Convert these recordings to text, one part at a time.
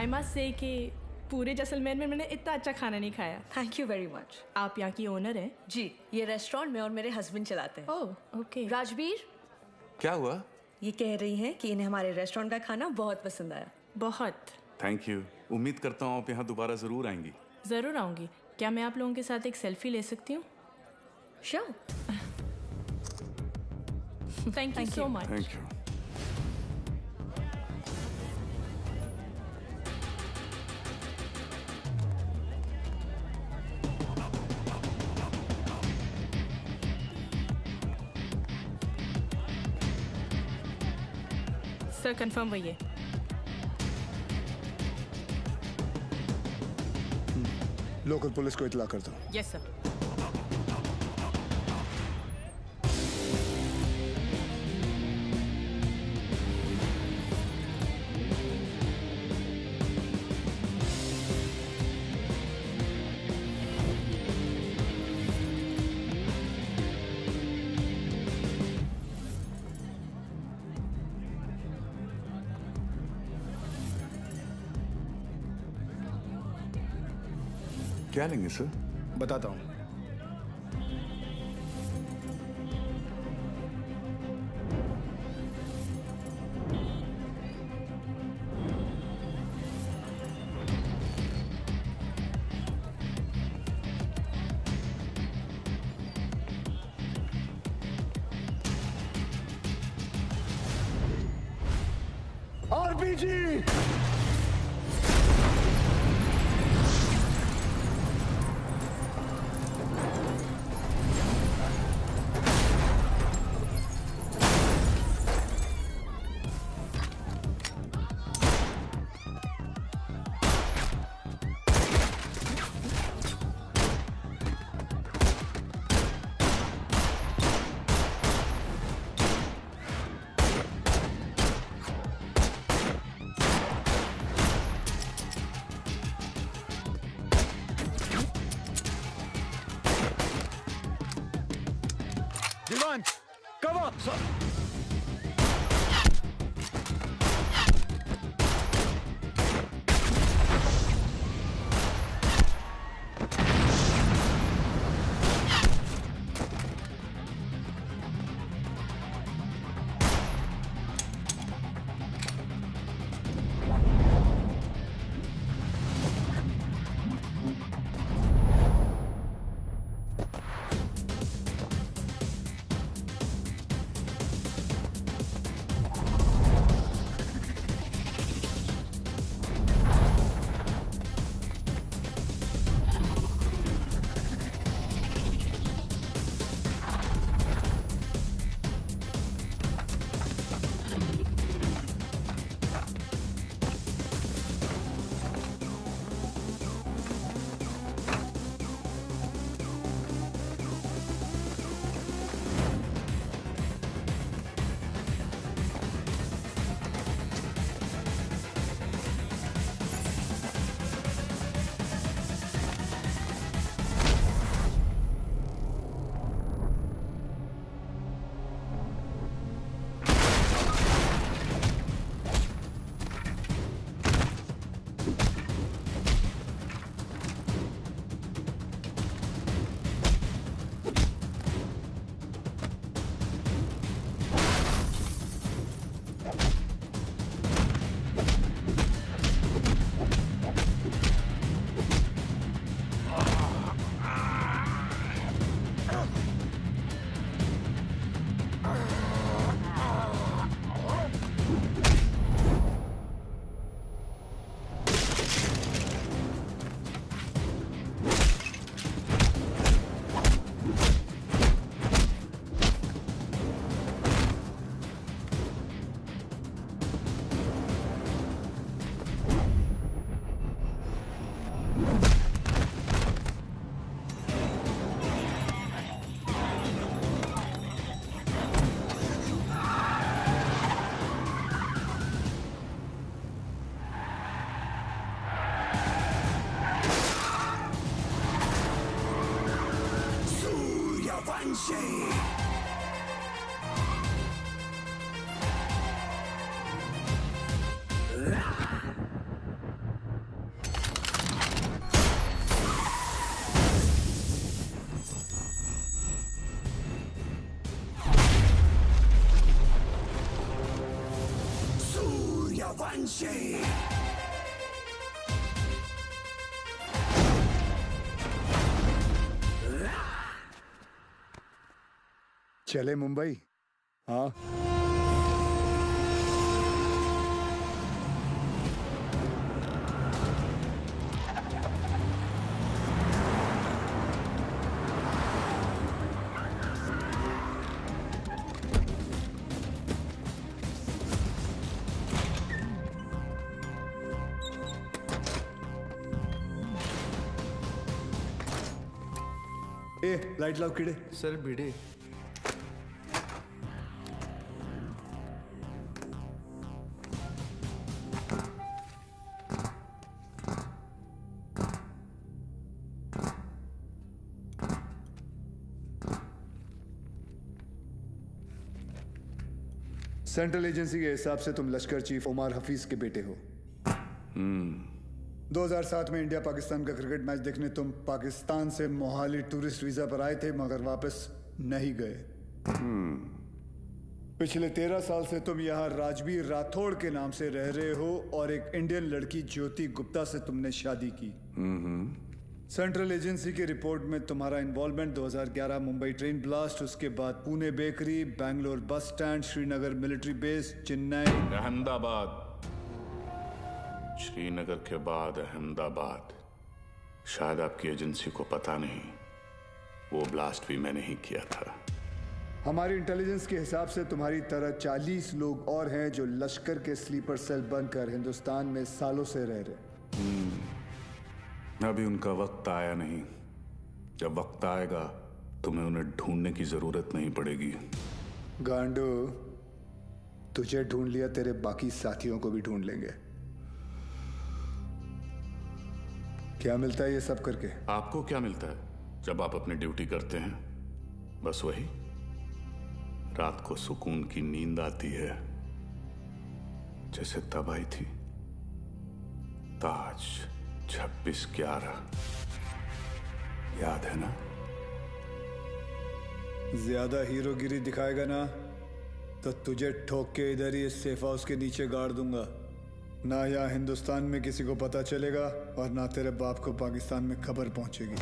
I must say कि पूरे जैसलमेर में मैंने इतना अच्छा खाना नहीं खाया। Thank you very much. आप यहाँ की ओनर हैं? जी, ये रेस्टोरेंट में और मेरे हस्बैंड चलाते हैं। Oh okay. राजवीर, क्या हुआ? ये कह रही हैं कि इन्हें हमारे रेस्टोरेंट का खाना बहुत पसंद आया। बहुत। Thank you. उम्मीद करता हूँ आप यहाँ दोबारा ज़रूर आएंगी। ज़रूर आऊँगी। क्या मैं आप लोगों के साथ एक सेल्फी ले सकती हूँ? Sure. Thank you so much. Thank you. Sir confirm वही है। लोकल पुलिस को इतला कर दो। Yes sir. क्या लेंगे सर? बताता हूँ। आरपीजी। Divan, cover! Sir. चले मुंबई। हाँ, ए लाइट लाओ कीड़े। सर भिड़े। सेंट्रल एजेंसी के हिसाब से तुम लश्कर चीफ उमर हफीज के बेटे हो। 2007 में इंडिया पाकिस्तान का क्रिकेट मैच देखने तुम पाकिस्तान से मोहाली टूरिस्ट वीजा पर आए थे, मगर वापस नहीं गए। पिछले 13 साल से तुम यहाँ राजवीर राठौड़ के नाम से रह रहे हो और एक इंडियन लड़की ज्योति गुप्ता से तुमने शादी की। सेंट्रल एजेंसी की रिपोर्ट में तुम्हारा इन्वॉल्वमेंट 2011 मुंबई ट्रेन ब्लास्ट, उसके बाद Pune bakery, Bangalore bus stand, Srinagar military base, Chennai, Ahmedabad. Srinagar के बाद अहमदाबाद। शायद आपकी एजेंसी को पता नहीं, वो ब्लास्ट भी मैंने ही किया था। हमारी इंटेलिजेंस के हिसाब से तुम्हारी तरह 40 लोग और हैं जो लश्कर के स्लीपर सेल बनकर हिंदुस्तान में सालों से रह रहे। अभी उनका वक्त आया नहीं। जब वक्त आएगा तुम्हें उन्हें ढूंढने की जरूरत नहीं पड़ेगी। गांडू, तुझे ढूंढ लिया, तेरे बाकी साथियों को भी ढूंढ लेंगे। क्या मिलता है ये सब करके? आपको क्या मिलता है जब आप अपनी ड्यूटी करते हैं? बस वही, रात को सुकून की नींद आती है, जैसे तब आई थी। ताज 26/11 याद है ना? ज्यादा हीरोगिरी दिखाएगा ना तो तुझे ठोक के इधर ही इस सेफ हाउस के नीचे गाड़ दूंगा। ना यहाँ हिंदुस्तान में किसी को पता चलेगा और ना तेरे बाप को पाकिस्तान में खबर पहुंचेगी।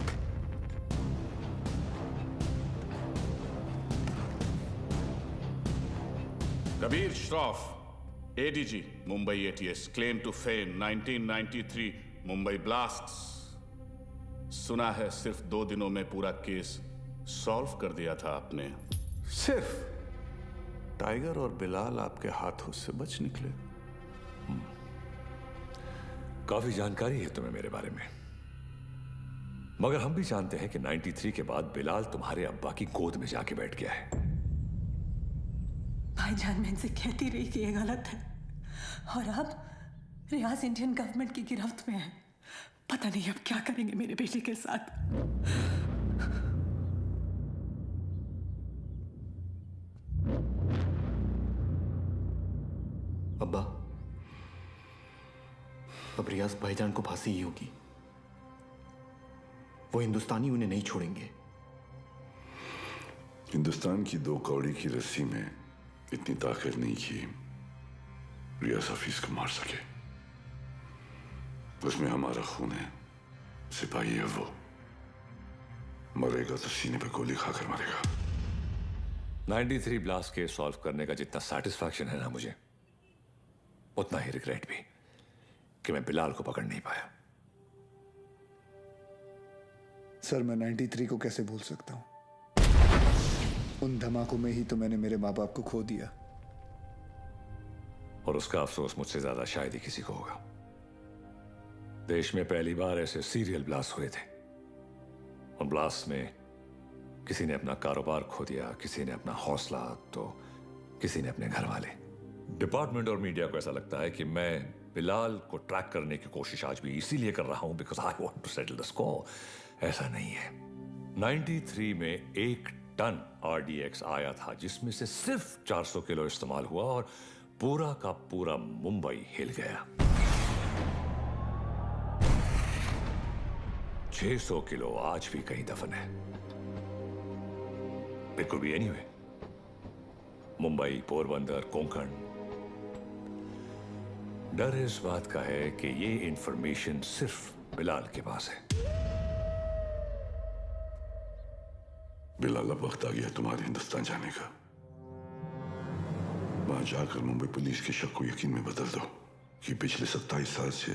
Kabir Shroff, ADG, Mumbai ATS, claim to fame 1993 Mumbai blasts. सुना है सिर्फ 2 दिनों में पूरा केस सॉल्व कर दिया था आपने। सिर्फ टाइगर और बिलाल आपके हाथों से बच निकले। काफी जानकारी है तुम्हें मेरे बारे में, मगर हम भी जानते हैं कि 93 के बाद बिलाल तुम्हारे अब्बा की गोद में जाके बैठ गया है। भाईजान, मैं इनसे कहती रही कि ये गलत है, और अब रियाज इंडियन गवर्नमेंट की गिरफ्त में है। पता नहीं अब क्या करेंगे मेरे बेटे के साथ। अब्बा, अब रियाज भाईजान को फांसी ही होगी। वो हिंदुस्तानी उन्हें नहीं छोड़ेंगे। हिंदुस्तान की 2 कौड़ी की रस्सी में इतनी ताकत नहीं कि रियाज हफीज को मार सके। उसमें हमारा खून है, सिपाही है वो। मरेगा तो सीने पे गोली खाकर मरेगा। 93 ब्लास्ट केस सॉल्व करने का जितना सेटिस्फैक्शन है ना मुझे, उतना ही रिग्रेट भी कि मैं बिलाल को पकड़ नहीं पाया। सर, मैं 93 को कैसे भूल सकता हूं? उन धमाकों में ही तो मैंने मेरे माँ बाप को खो दिया। और उसका अफसोस मुझसे ज्यादा शायद ही किसी को होगा। देश में पहली बार ऐसे सीरियल ब्लास्ट हुए थे। उन ब्लास्ट में किसी ने अपना कारोबार खो दिया, किसी ने अपना हौसला, तो किसी ने अपने घर वाले। डिपार्टमेंट और मीडिया को ऐसा लगता है कि मैं बिलाल को ट्रैक करने की कोशिश आज भी इसीलिए कर रहा हूं because I want to settle the score. ऐसा नहीं है। 93 में 1 टन RDX आया था, जिसमें से सिर्फ 400 किलो इस्तेमाल हुआ और पूरा का पूरा मुंबई हिल गया। 600 किलो आज भी कहीं दफन है। It could be anyway. Mumbai, Porbandar, Konkan. डर इस बात का है कि ये इंफॉर्मेशन सिर्फ बिलाल के पास है। बिलाल, अब वक्त आ गया तुम्हारे हिंदुस्तान जाने का। वहां जाकर मुंबई पुलिस के शक को यकीन में बदल दो कि पिछले 27 साल से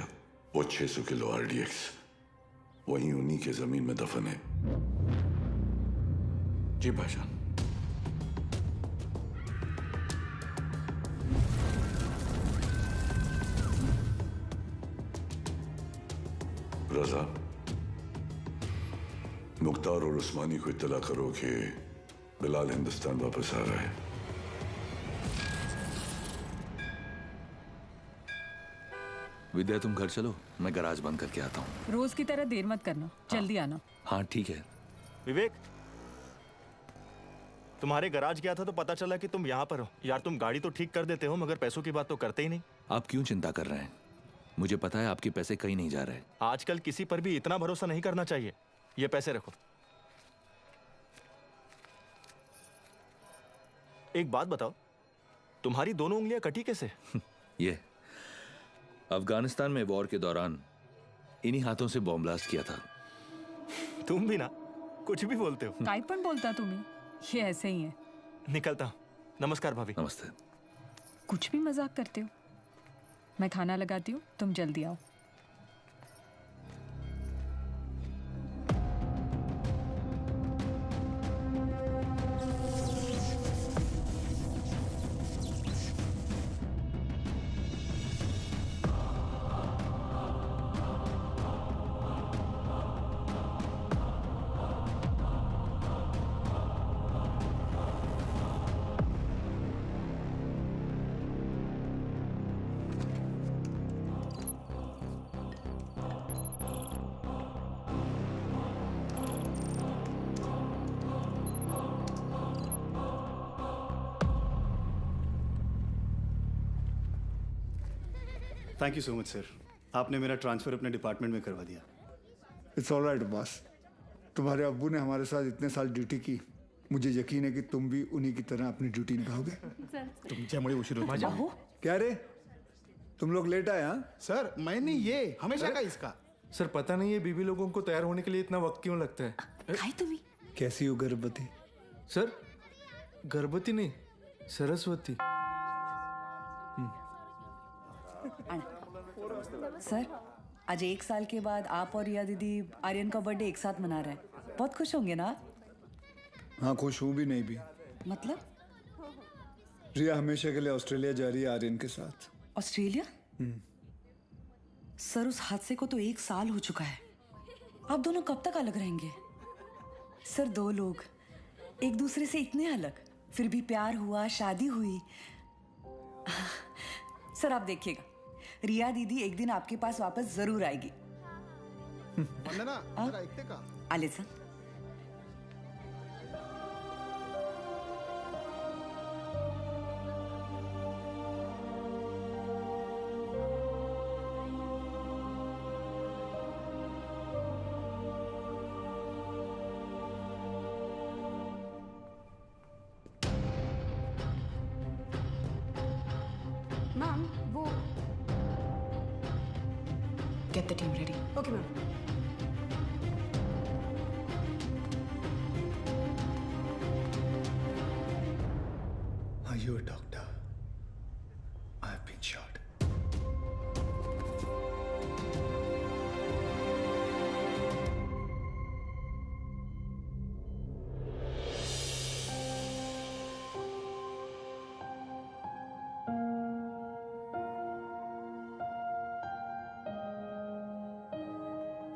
वो 600 किलो RDX वहीं उन्हीं के जमीन में दफन है। जी भाईजान। रजा, मुख्तार और उस्मानी को इत्तला करो कि बिलाल हिंदुस्तान वापस आ रहा है। विद्या, तुम घर चलो, मैं गैराज बंद करके आता हूँ। रोज की तरह देर मत करना, जल्दी आना। हाँ ठीक है। विवेक, तुम्हारे गैराज गया था तो पता चला कि तुम यहाँ पर हो। यार तुम गाड़ी तो ठीक कर देते हो मगर पैसों की बात तो करते ही नहीं। आप क्यों चिंता कर रहे हैं? मुझे पता है आपके पैसे कहीं नहीं जा रहे। आजकल किसी पर भी इतना भरोसा नहीं करना चाहिए। ये पैसे रखो। एक बात बताओ, तुम्हारी दोनों उंगलियां कटी कैसे? ये अफगानिस्तान में वॉर के दौरान इन्हीं हाथों से बॉम्ब ब्लास्ट किया था। तुम भी ना कुछ भी बोलते हो। काइपन बोलता तुम्हें, ये ऐसे ही है। निकलता हूं। नमस्कार भाभी। नमस्ते। कुछ भी मजाक करते हो। मैं खाना लगाती हूँ, तुम जल्दी आओ। Thank you so much sir, आपने मेरा ट्रांसफ़र अपने डिपार्टमेंट में करवा दिया। It's all right boss. तुम्हारे अब्बू ने हमारे साथ इतने साल ड्यूटी की, मुझे यकीन है कि तुम भी उन्हीं की तरह अपनी ड्यूटी निभाओगे। तुमच्यामुळे उशीर होतो। क्या रे, तुम लोग लेट आए? हाँ सर, मैंने ये हमेशा का इसका। सर पता नहीं है बीबी लोगों को तैयार होने के लिए इतना वक्त क्यों लगता है। खाई तुम्ही? कैसी हो गर्भवती? सर गर्भवती नहीं, सरस्वती। सर, आज 1 साल के बाद आप और रिया दीदी आर्यन का बर्थडे एक साथ मना रहे हैं। बहुत खुश होंगे ना? हाँ, खुश हूँ भी नहीं भी। मतलब? रिया हमेशा के लिए ऑस्ट्रेलिया जा रही है आर्यन के साथ। ऑस्ट्रेलिया? सर, उस हादसे को तो 1 साल हो चुका है। आप दोनों कब तक अलग रहेंगे? सर, 2 लोग एक दूसरे से इतने अलग, फिर भी प्यार हुआ, शादी हुई। सर आप देखिएगा, रिया दीदी एक दिन आपके पास वापस जरूर आएगी। वंदना, जरा ऐकते का? आले सर। मैम, वो Get the team ready. Okay ma'am. Are you a doctor? I have been shot.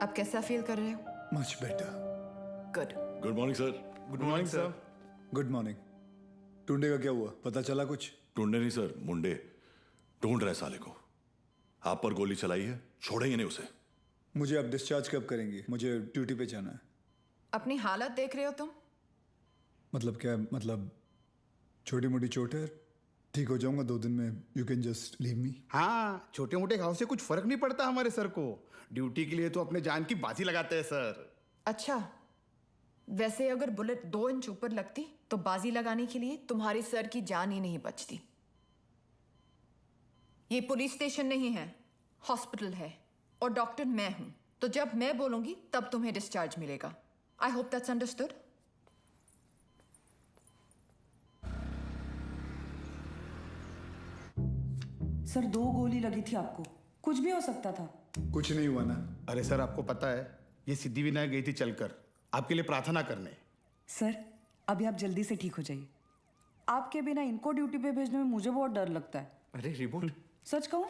अब कैसा फील कर रहे हो? Much better. Good. Good morning sir. Good morning sir. Good morning. Tunde का क्या हुआ, पता चला कुछ? टूंडे नहीं सर, मुंडे ढूंढ रहे साले को। आप पर गोली चलाई है, छोड़ेंगे नहीं उसे। मुझे अब डिस्चार्ज कब करेंगे? मुझे ड्यूटी पे जाना है। अपनी हालत देख रहे हो तुम? मतलब क्या? मतलब छोटी मोटी चोट है, ठीक हो जाऊंगा 2 दिन में। You can just leave me. हाँ, छोटे मोटे घाव से कुछ फर्क नहीं पड़ता हमारे सर को। ड्यूटी के लिए तो अपने जान की बाजी लगाते हैं सर। अच्छा, वैसे अगर बुलेट 2 इंच ऊपर लगती तो बाजी लगाने के लिए तुम्हारे सर की जान ही नहीं बचती। ये पुलिस स्टेशन नहीं है, हॉस्पिटल है और डॉक्टर मैं हूं। तो जब मैं बोलूंगी तब तुम्हें डिस्चार्ज मिलेगा। I hope that's understood. Sir 2 गोली लगी थी आपको, कुछ भी हो सकता था। कुछ नहीं हुआ ना। अरे सर आपको पता है ये सिद्धिविनायक गई थी चलकर आपके लिए प्रार्थना करने। सर अभी आप जल्दी से ठीक हो जाइए। आपके बिना इनको ड्यूटी पे भेजने में मुझे बहुत डर लगता है। अरे रिमोट सच कहूँ,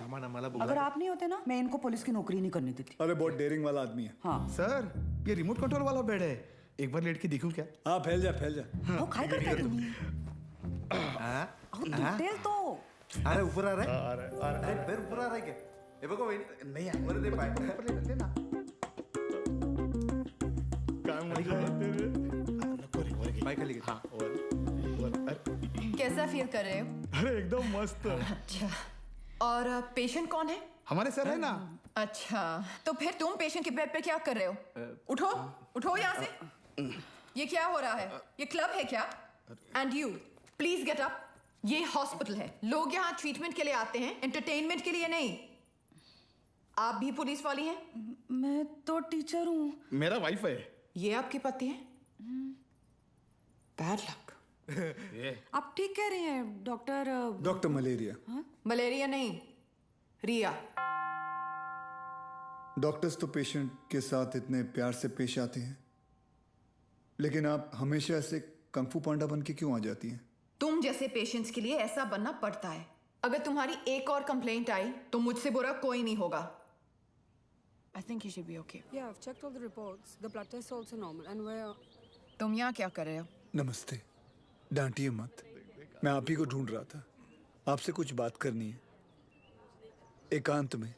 अगर आप नहीं होते ना मैं इनको पुलिस की नौकरी नहीं करने देती। अरे बहुत डेयरिंग वाला आदमी है। हाँ सर ये रिमोट कंट्रोल वाला बेड है, एक बार लेट के देखूं क्या? हाँ फैल जा फैल जा। वो खाई करता है तुम्हें। तेल तो अरे ऊपर आ रहा है, अरे पैर ऊपर आ रहा है क्या? ये देखो नहीं आ ऊपर दे पाए ऊपर ले ना। काम मजा आते रे। बाइक खाली हाँ कैसा फील कर रहे हो? अरे एकदम मस्त। अच्छा, और पेशेंट कौन है? हमारे सर है ना। अच्छा, तो फिर तुम पेशेंट के बेड पे क्या कर रहे हो? उठो उठो यहाँ से। ये क्या हो रहा है? ये क्लब है क्या? And you please get up. ये हॉस्पिटल है, लोग यहाँ ट्रीटमेंट के लिए आते हैं, एंटरटेनमेंट के लिए नहीं। आप भी पुलिस वाली हैं? मैं तो टीचर हूँ। मेरा वाइफ है। ये आपके पति हैं? Bad luck. आप ठीक कह रहे हैं डॉक्टर। Doctor malaria. मलेरिया नहीं, रिया। डॉक्टर्स तो पेशेंट के साथ इतने प्यार से पेश आते हैं, लेकिन आप हमेशा ऐसे कंफू पांडा बन के क्यों आ जाती हैं? तुम जैसे पेशेंट्स के लिए ऐसा बनना पड़ता है। अगर तुम्हारी एक और कंप्लेंट आई तो मुझसे बुरा कोई नहीं होगा। I think you should be okay. Yeah, I've checked all the reports. The blood test is also normal, and we're. तुम यहाँ क्या कर रहे हो? नमस्ते, डांटिए मत। मैं आप ही को ढूंढ रहा था। आपसे कुछ बात करनी है, एकांत में।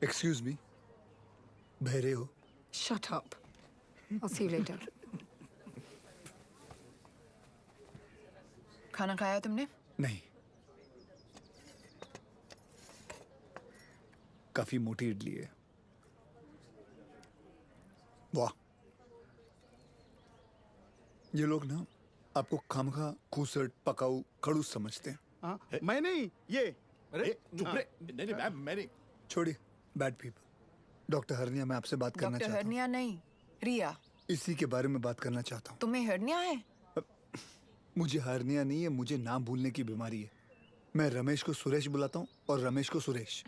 एक्सक्यूज मी, बहरे हो? Shut up. I'll see you later. खाना खाया तुमने? नहीं, काफी मोटी इडली है। वाह, ये लोग ना आपको खामखा खूसट पकाऊ खड़ूस समझते हैं। हाँ, मैं नहीं, ये। अरे चुप रे। नहीं मैं नहीं। छोड़िए, बैड पीपल। डॉक्टर हरनिया, मैं आपसे बात करना डॉक्टर चाहता हूँ। हरनिया नहीं, रिया। इसी के बारे में बात करना चाहता हूँ। तुम्हें हरनिया है? मुझे हरनिया नहीं है, मुझे नाम भूलने की बीमारी है। मैं रमेश को सुरेश बुलाता हूँ और रमेश को सुरेश।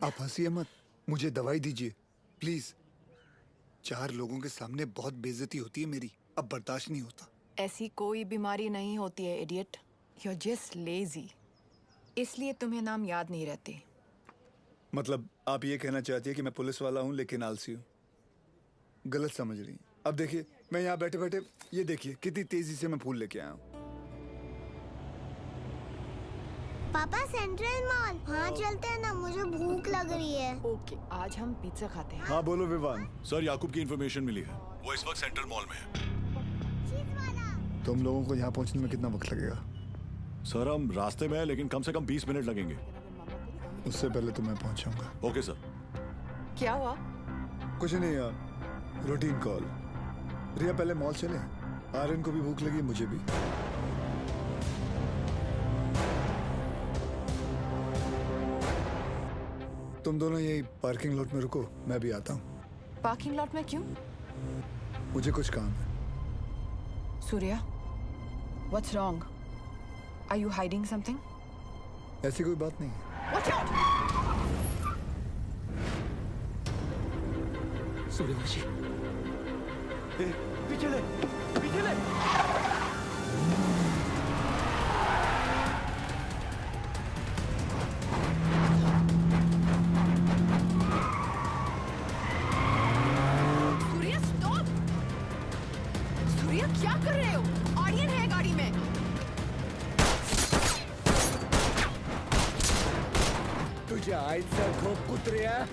आप हंसिए मत, मुझे दवाई दीजिए प्लीज। 4 लोगों के सामने बहुत बेइज्जती होती है मेरी, अब बर्दाश्त नहीं होता। ऐसी कोई बीमारी नहीं होती है idiot, you are just lazy, इसलिए तुम्हें नाम याद नहीं रहते। मतलब आप ये कहना चाहती है कि मैं पुलिस वाला हूँ लेकिन आलसी हूँ? गलत समझ रही हैं। अब देखिए, मैं यहाँ बैठे बैठे ये देखिए कितनी तेजी से मैं फूल लेके आया हूँ। पापा सेंट्रल मॉल हाँ चलते हैं ना, मुझे भूख लग रही है। ओके, आज हम पिज्जा खाते हैं। हाँ बोलो विवान। सर, याकूब की इंफॉर्मेशन मिली है, वो इस वक्त सेंट्रल मॉल में है। तुम लोगों को यहाँ पहुँचने में कितना वक्त लगेगा? सर हम रास्ते में हैं, लेकिन कम से कम 20 मिनट लगेंगे। उससे पहले तो मैं पहुँचाऊंगा। Okay sir. क्या हुआ? कुछ नहीं यार, रूटीन कॉल। रिया पहले मॉल चले, आर्यन को भी भूख लगी, मुझे भी। तुम दोनों यही पार्किंग लॉट में रुको, मैं भी आता हूँ। पार्किंग लॉट में क्यों? मुझे कुछ काम है। Surya, what's wrong? Are you hiding something? ऐसी कोई बात नहीं है। Watch out! सूर्यवंशी, पीछे ले, पीछे ले। सूर्या स्टॉप! सूर्या क्या कर रहे हो? आर्यन है गाड़ी में। तुझे आईचा ठोक कुत्र्या।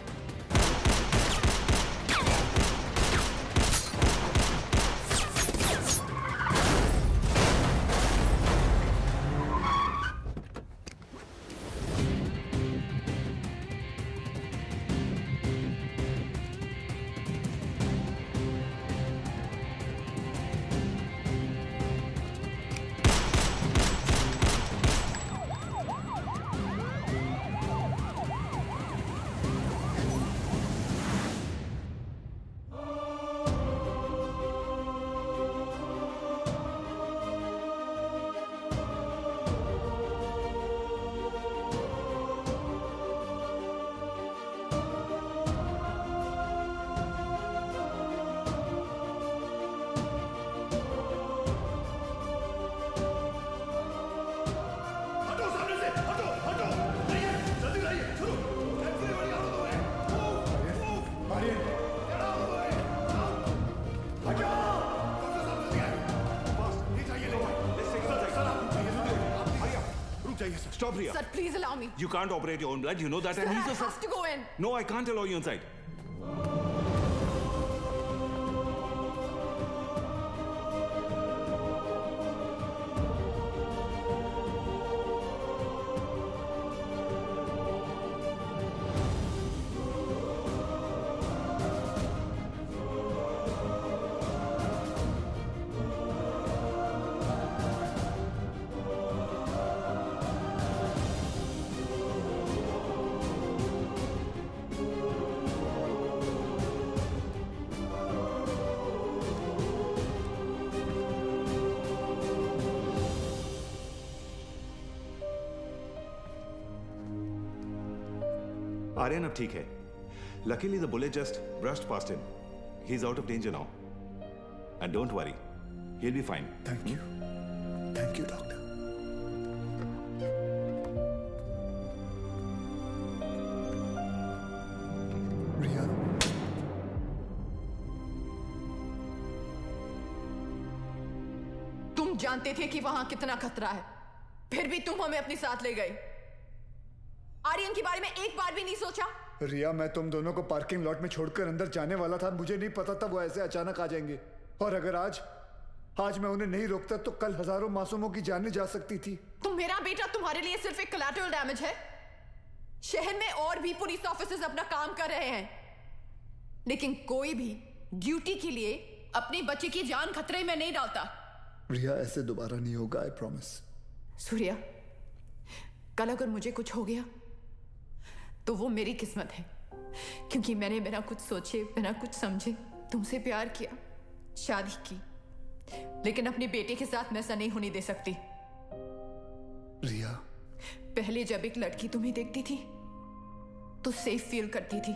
Stop, Riya. Sir, please allow me. You can't operate your own blood. You know that. Sir, and I he's a have to go in. No, I can't allow you inside. Aryan अब ठीक है. Luckily the bullet just brushed past him. He's out of danger now. And don't worry, he'll be fine. Thank you. Thank you, doctor. Riya. तुम जानते थे कि वहां कितना खतरा है, फिर भी तुम हमें अपने साथ ले गए. आर्यन के बारे में एक बार भी नहीं सोचा? रिया, मैं तुम दोनों को पार्किंग लॉट में छोड़कर अंदर जाने वाला था. मुझे नहीं पता था वो ऐसे अचानक आ जाएंगे. और अगर आज मैं उन्हें नहीं रोकता तो कल हजारों मासूमों की जानें जा सकती थी. तो मेरा बेटा तुम्हारे लिए सिर्फ एक कोलैटरल डैमेज है. शहर में और भी पुलिस ऑफिसर्स अपना काम कर रहे हैं, लेकिन कोई भी ड्यूटी के लिए अपने बच्चे की जान खतरे में नहीं डालता. रिया, ऐसे दोबारा नहीं होगा, आई प्रॉमिस. सूर्या, कल अगर मुझे कुछ हो गया तो वो मेरी किस्मत है, क्योंकि मैंने बिना कुछ सोचे, बिना कुछ समझे तुमसे प्यार किया, शादी की. लेकिन अपने बेटे के साथ मैं ऐसा नहीं होने दे सकती. रिया, पहले जब एक लड़की तुम्हें देखती थी तो सेफ फील करती थी,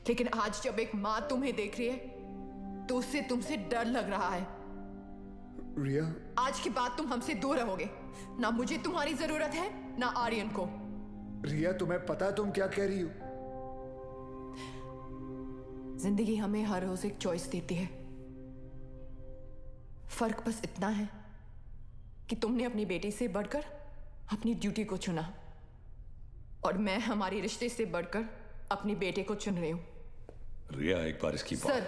लेकिन आज जब एक माँ तुम्हें देख रही है तो उससे तुमसे डर लग रहा है. रिया, आज के बाद तुम हमसे दूर रहोगे. ना मुझे तुम्हारी जरूरत है, ना आर्यन को. रिया, तुम्हें पता है तुम क्या कह रही हो? जिंदगी हमें हर रोज एक चॉइस देती है. फर्क बस इतना है कि तुमने अपनी बेटी से बढ़कर अपनी ड्यूटी को चुना, और मैं हमारी रिश्ते से बढ़कर अपने बेटे को चुन रही हूं. रिया, एक बार इसकी बात. सर,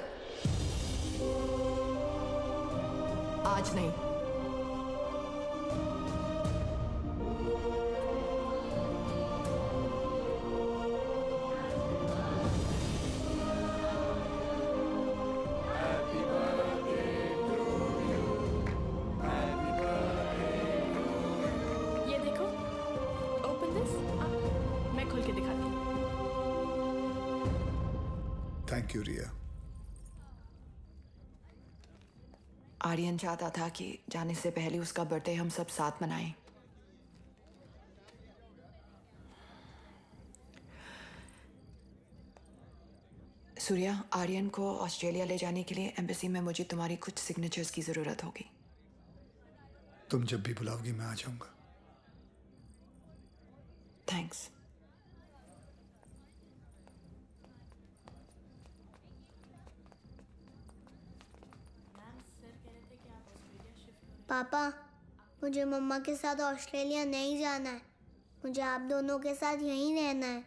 आज नहीं. ये देखो, ओपन दिस. मैं खोल के दिखाती हूँ. थैंक यू रिया. आर्यन चाहता था कि जाने से पहले उसका बर्थडे हम सब साथ मनाएं. सूर्या, आर्यन को ऑस्ट्रेलिया ले जाने के लिए एम्बेसी में मुझे तुम्हारी कुछ सिग्नेचर्स की जरूरत होगी. तुम जब भी बुलाओगी मैं आ जाऊंगा. थैंक्स. पापा, मुझे मम्मा के साथ ऑस्ट्रेलिया नहीं जाना है. मुझे आप दोनों के साथ यहीं रहना है.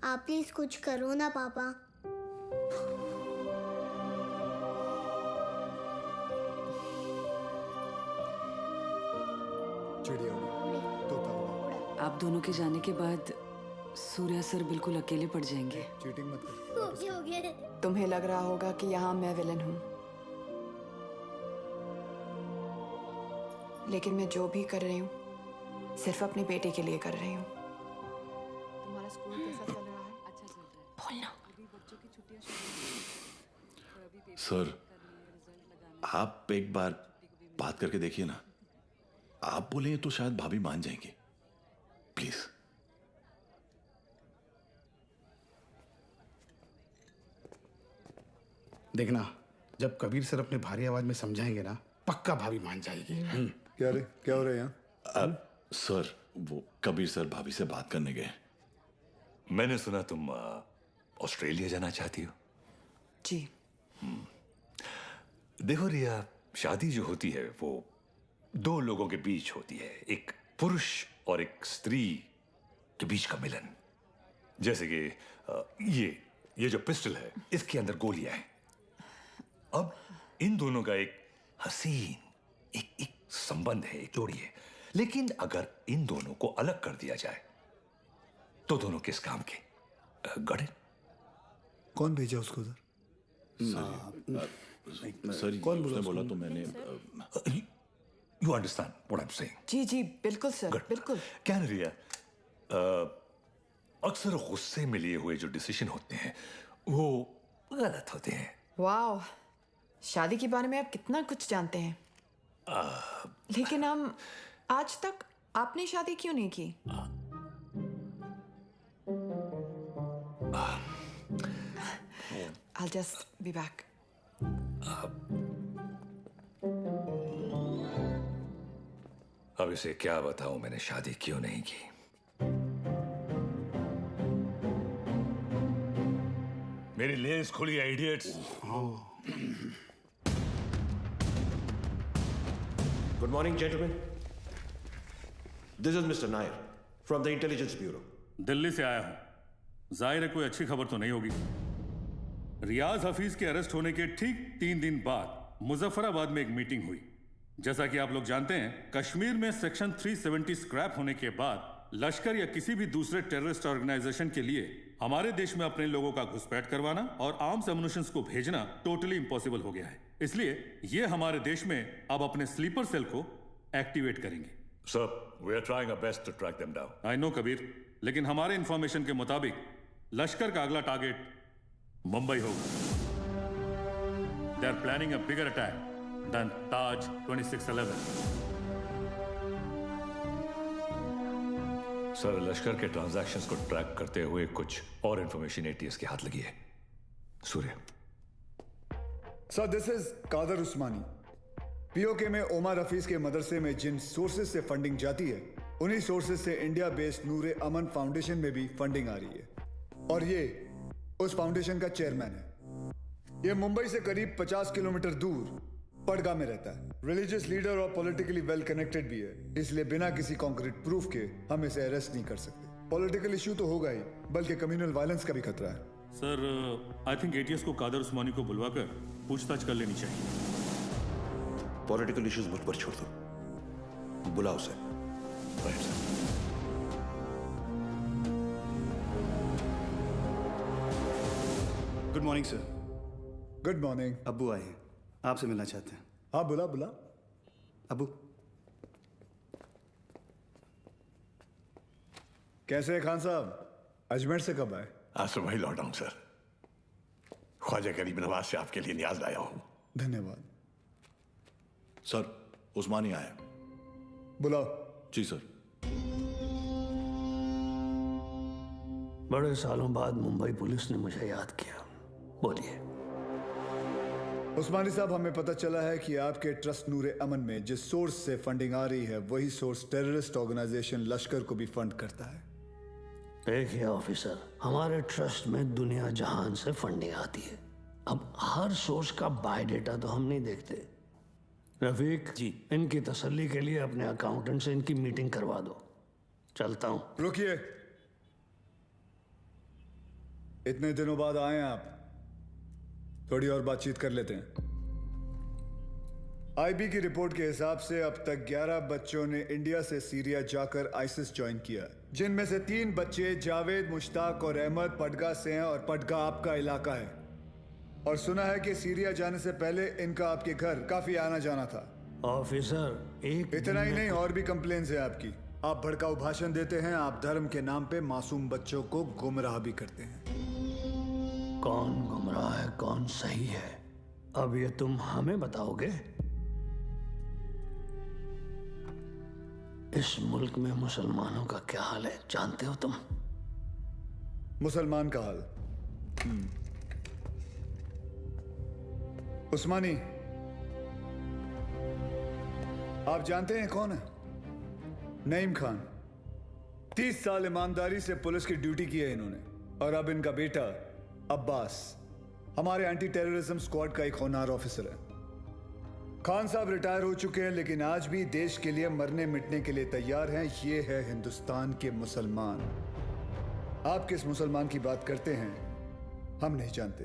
आप प्लीज कुछ करो ना पापा. आप दोनों के जाने के बाद सूर्या सर बिल्कुल अकेले पड़ जाएंगे. चीटिंग मत कर. हो गया. तुम्हें लग रहा होगा कि यहाँ मैं विलन हूँ, लेकिन मैं जो भी कर रही हूँ सिर्फ अपने बेटे के लिए कर रही हूँ. तुम्हारा स्कूल कैसा चल रहा है? अच्छा चल रहा है. बोलना. सर, आप एक बार बात करके देखिए ना. आप बोलेंगे तो शायद भाभी मान जाएंगे. प्लीज. देखना, जब कबीर सर अपने भारी आवाज में समझाएंगे ना, पक्का भाभी मान जाएगी. क्या हो रहा है यहाँ? सर, वो कबीर सर भाभी से बात करने गए. मैंने सुना तुम ऑस्ट्रेलिया जाना चाहती हो. जी. देखो रिया, शादी जो होती है वो दो लोगों के बीच होती है, एक पुरुष और एक स्त्री के बीच का मिलन। जैसे कि ये जो पिस्टल है, इसके अंदर गोलियां हैं। अब इन दोनों का एक हसीन एक संबंध है, एक जोड़ी है। लेकिन अगर इन दोनों को अलग कर दिया जाए तो दोनों किस काम के? गड़े। कौन भेजा उसको उधर? सर कौन उसने बोला तो मैंने You understand what I'm saying? जी जी बिल्कुल सर, बिल्कुल। क्या रिया, अक्सर गुस्से में लिए हुए जो डिसीजन होते हैं वो गलत होते हैं। वाह, शादी के बारे में आप कितना कुछ जानते हैं। लेकिन हम आज तक आपने शादी क्यों नहीं की? I'll just be back. अब इसे क्या बताऊं मैंने शादी क्यों नहीं की। मेरी लेंस खुली है, idiots. Good morning, gentlemen. This is Mr. Nair from the Intelligence Bureau. Delhi से आया हूं। जाहिर है कोई अच्छी खबर तो नहीं होगी। रियाज हफीज के अरेस्ट होने के ठीक 3 दिन बाद मुजफ्फराबाद में एक मीटिंग हुई। जैसा कि आप लोग जानते हैं, कश्मीर में सेक्शन 370 स्क्रैप होने के बाद लश्कर या किसी भी दूसरे टेररिस्ट ऑर्गेनाइजेशन के लिए हमारे देश में अपने लोगों का घुसपैठ करवाना और आर्म्स एमुनिशंस को भेजना टोटली इम्पॉसिबल हो गया है। इसलिए ये हमारे देश में अब अपने स्लीपर सेल को एक्टिवेट करेंगे। Sir, we are trying our best to track them down. I know Kabir, लेकिन हमारे इंफॉर्मेशन के मुताबिक लश्कर का अगला टारगेट मुंबई होगा। They are planning a bigger attack than Taj 2611। Sir, Lashkar के ट्रांजैक्शंस को ट्रैक करते हुए कुछ और इंफॉर्मेशन एटीएस के हाथ लगी है। Surya. Sir, this is Kadar Usmani. PoK में ओमर हफीज के मदरसे में जिन सोर्सेज से फंडिंग जाती है, उन्हीं सोर्सेज से इंडिया बेस्ड नूरे अमन फाउंडेशन में भी फंडिंग आ रही है और ये उस फाउंडेशन का चेयरमैन है। ये मुंबई से करीब 50 किलोमीटर दूर पडगा में रहता है। रिलीजियस लीडर और पॉलिटिकली वेल कनेक्टेड भी है, इसलिए बिना किसी कॉन्क्रीट प्रूफ के हम इसे अरेस्ट नहीं कर सकते। पॉलिटिकल इशू तो होगा ही, बल्कि कम्युनल वायलेंस का भी खतरा है। सर, आई थिंक एटीएस को कादर उस्मानी को बुलवाकर पूछताछ कर लेनी चाहिए। पॉलिटिकल इश्यूज मुझ पर छोड़ दो, बुलाओ उसे। Good morning sir. Good morning. अब्बू आए हैं, आपसे मिलना चाहते हैं। हाँ, बुला बुला। अब्बू कैसे हैं खान साहब? अजमेर से कब आए? आज सुबह ही लौटा हूं सर। ख्वाजा गरीब नवाज से आपके लिए न्याज लाया हूं। धन्यवाद। सर, उस्मानी आए। बुलाओ। जी सर। बड़े सालों बाद मुंबई पुलिस ने मुझे याद किया। बोलिए। उस्मानी साहब, हमें पता चला है कि आपके ट्रस्ट नूरे अमन में जिस सोर्स से फंडिंग आ रही है, वही सोर्स टेररिस्ट ऑर्गेनाइजेशन लश्कर को भी फंड करता है। देखिए ऑफिसर, हमारे ट्रस्ट में दुनिया जहान से फंडिंग आती है। अब हर सोर्स का बायोडेटा तो हम नहीं देखते। रफीक जी, इनकी तसल्ली के लिए अपने अकाउंटेंट से इनकी मीटिंग करवा दो। चलता हूं। रुकिए, इतने दिनों बाद आए हैं आप, थोड़ी और बातचीत कर लेते हैं। आईबी की रिपोर्ट के हिसाब से अब तक 11 बच्चों ने इंडिया से सीरिया जाकर आईसिस ज्वाइन किया, जिनमें से 3 बच्चे जावेद, मुश्ताक और अहमद पडगा से हैं और पडगा आपका इलाका है। और सुना है कि सीरिया जाने से पहले इनका आपके घर काफी आना जाना था। ऑफिसर, एक इतना ही नहीं, और भी कंप्लेंट्स है आपकी। आप भड़काऊ भाषण देते हैं, आप धर्म के नाम पे मासूम बच्चों को गुमराह भी करते हैं। कौन गुमराह है, कौन सही है, अब ये तुम हमें बताओगे? इस मुल्क में मुसलमानों का क्या हाल है जानते हो तुम? मुसलमान का हाल? उस्मानी, आप जानते हैं कौन है? नईम खान। 30 साल ईमानदारी से पुलिस की ड्यूटी की है इन्होंने, और अब इनका बेटा अब्बास हमारे एंटी टेररिज्म स्क्वाड का एक होनहार ऑफिसर है। खान साहब रिटायर हो चुके हैं, लेकिन आज भी देश के लिए मरने मिटने के लिए तैयार हैं। ये है हिंदुस्तान के मुसलमान। आप किस मुसलमान की बात करते हैं हम नहीं जानते।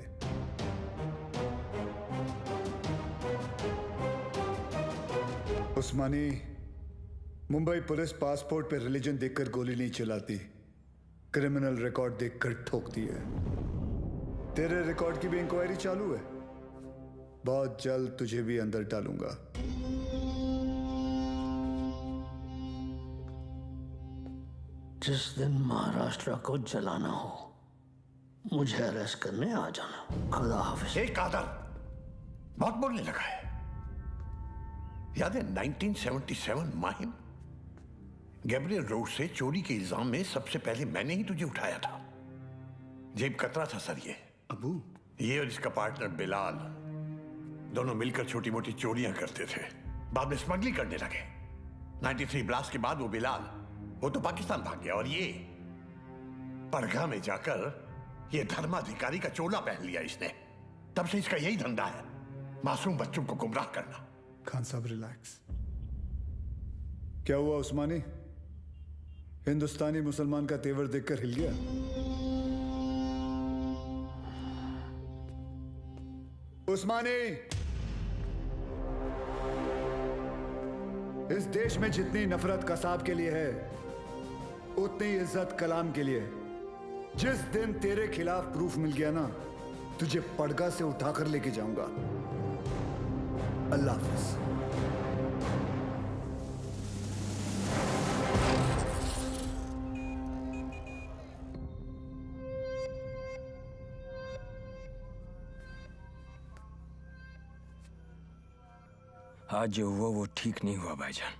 उस्मानी, मुंबई पुलिस पासपोर्ट पे रिलीजन देखकर गोली नहीं चलाती, क्रिमिनल रिकॉर्ड देखकर ठोकती है। तेरे रिकॉर्ड की भी इंक्वायरी चालू है। बहुत जल्द तुझे भी अंदर डालूंगा। जिस दिन महाराष्ट्र को जलाना हो मुझे अरेस्ट करने आ जाना। खुदा हाफिज। एक कादर बहुत बोलने लगा है। याद है 1977 माहिम, गैब्रियल रोड से चोरी के इल्जाम में सबसे पहले मैंने ही तुझे उठाया था। जेब कतरा था सर ये। अबू, ये और इसका पार्टनर बिलाल दोनों मिलकर छोटी मोटी चोरियां करते थे, बाद में स्मगलिंग करने लगे। 93 ब्लास्ट के बाद वो बिलाल वो तो पाकिस्तान भाग गया और ये परगा में जाकर ये धर्माधिकारी का चोला पहन लिया इसने। तब से इसका यही धंधा है, मासूम बच्चों को गुमराह करना। खान साहब रिलैक्स। क्या हुआ उस्मानी? हिंदुस्तानी मुसलमान का तेवर देखकर हिल गया? उस्मानी, इस देश में जितनी नफरत कसाब के लिए है उतनी इज्जत कलाम के लिए। जिस दिन तेरे खिलाफ प्रूफ मिल गया ना, तुझे पड़गा से उठाकर लेके जाऊंगा। अल्लाह हाफिज। आज जो हुआ वो ठीक नहीं हुआ भाईजान।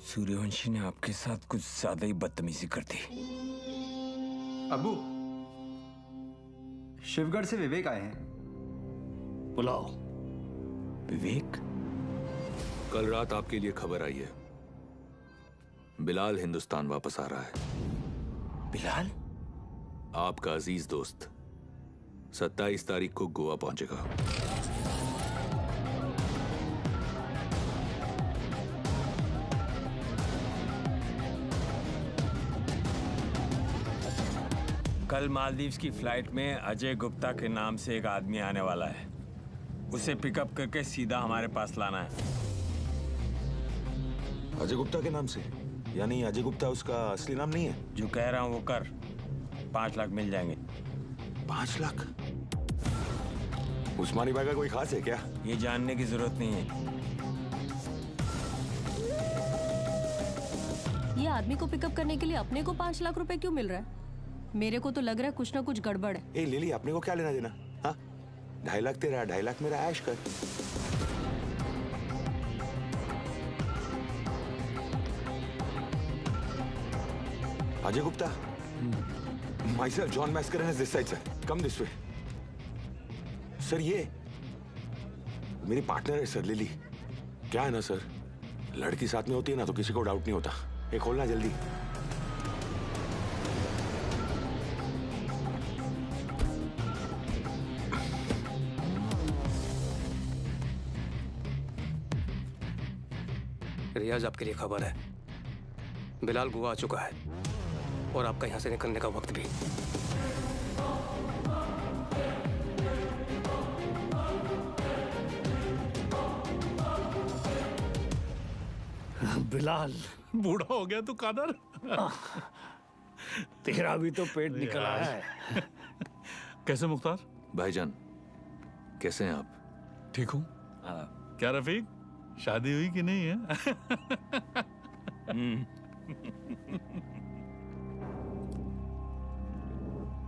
सूर्यवंशी ने आपके साथ कुछ ज्यादा ही बदतमीजी कर दी। अबू, शिवगढ़ से विवेक आए हैं। बुलाओ। विवेक? कल रात आपके लिए खबर आई है, बिलाल हिंदुस्तान वापस आ रहा है। बिलाल? आपका अजीज दोस्त 27 तारीख को गोवा पहुंचेगा। कल मालदीव्स की फ्लाइट में अजय गुप्ता के नाम से एक आदमी आने वाला है। उसे पिकअप करके सीधा हमारे पास लाना है। अजय गुप्ता के नाम से? यानी अजय गुप्ता उसका असली नाम नहीं है? जो कह रहा हूं वो कर। 5 लाख मिल जाएंगे। 5 लाख? उस्मानी भाई का कोई खास है क्या? ये जानने की जरूरत नहीं है। ये आदमी को पिकअप करने के लिए अपने को 5 लाख रुपए क्यों मिल रहा है? मेरे को तो लग रहा है कुछ ना कुछ गड़बड़ है। ए लिली, अपने को क्या लेना देना? हाँ, 2.5 लाख तेरा, 2.5 लाख मेरा, ऐश कर। Ajay Gupta, myself John Mascarenhas is this side sir. Come this way. Sir ये मेरी पार्टनर है सर, लिली। क्या है ना सर, लड़की साथ में होती है ना तो किसी को डाउट नहीं होता। ये खोलना जल्दी। रियाज, आपके लिए खबर है, बिलाल गोवा आ चुका है और आपका यहां से निकलने का वक्त भी। बिलाल, बूढ़ा हो गया तू कादर। तेरा भी तो पेट निकला है। कैसे मुख्तार? भाईजान कैसे हैं आप? ठीक हूँ। क्या रफीक, शादी हुई कि नहीं है?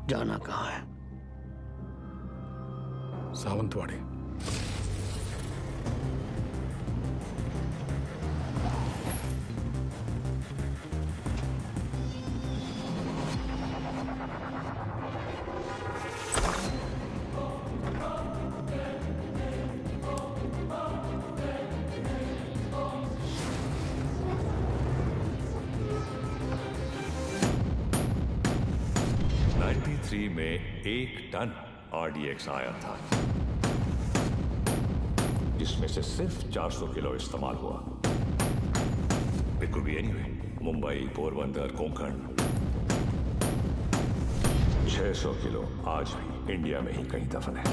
जाना कहाँ है? सावंतवाड़ी। में 1 टन RDX आया था। जिसमें से सिर्फ 400 किलो इस्तेमाल हुआ। It could be anyway, Mumbai, Porbandar, Konkan. 600 kilo आज भी इंडिया में ही कहीं दफन है।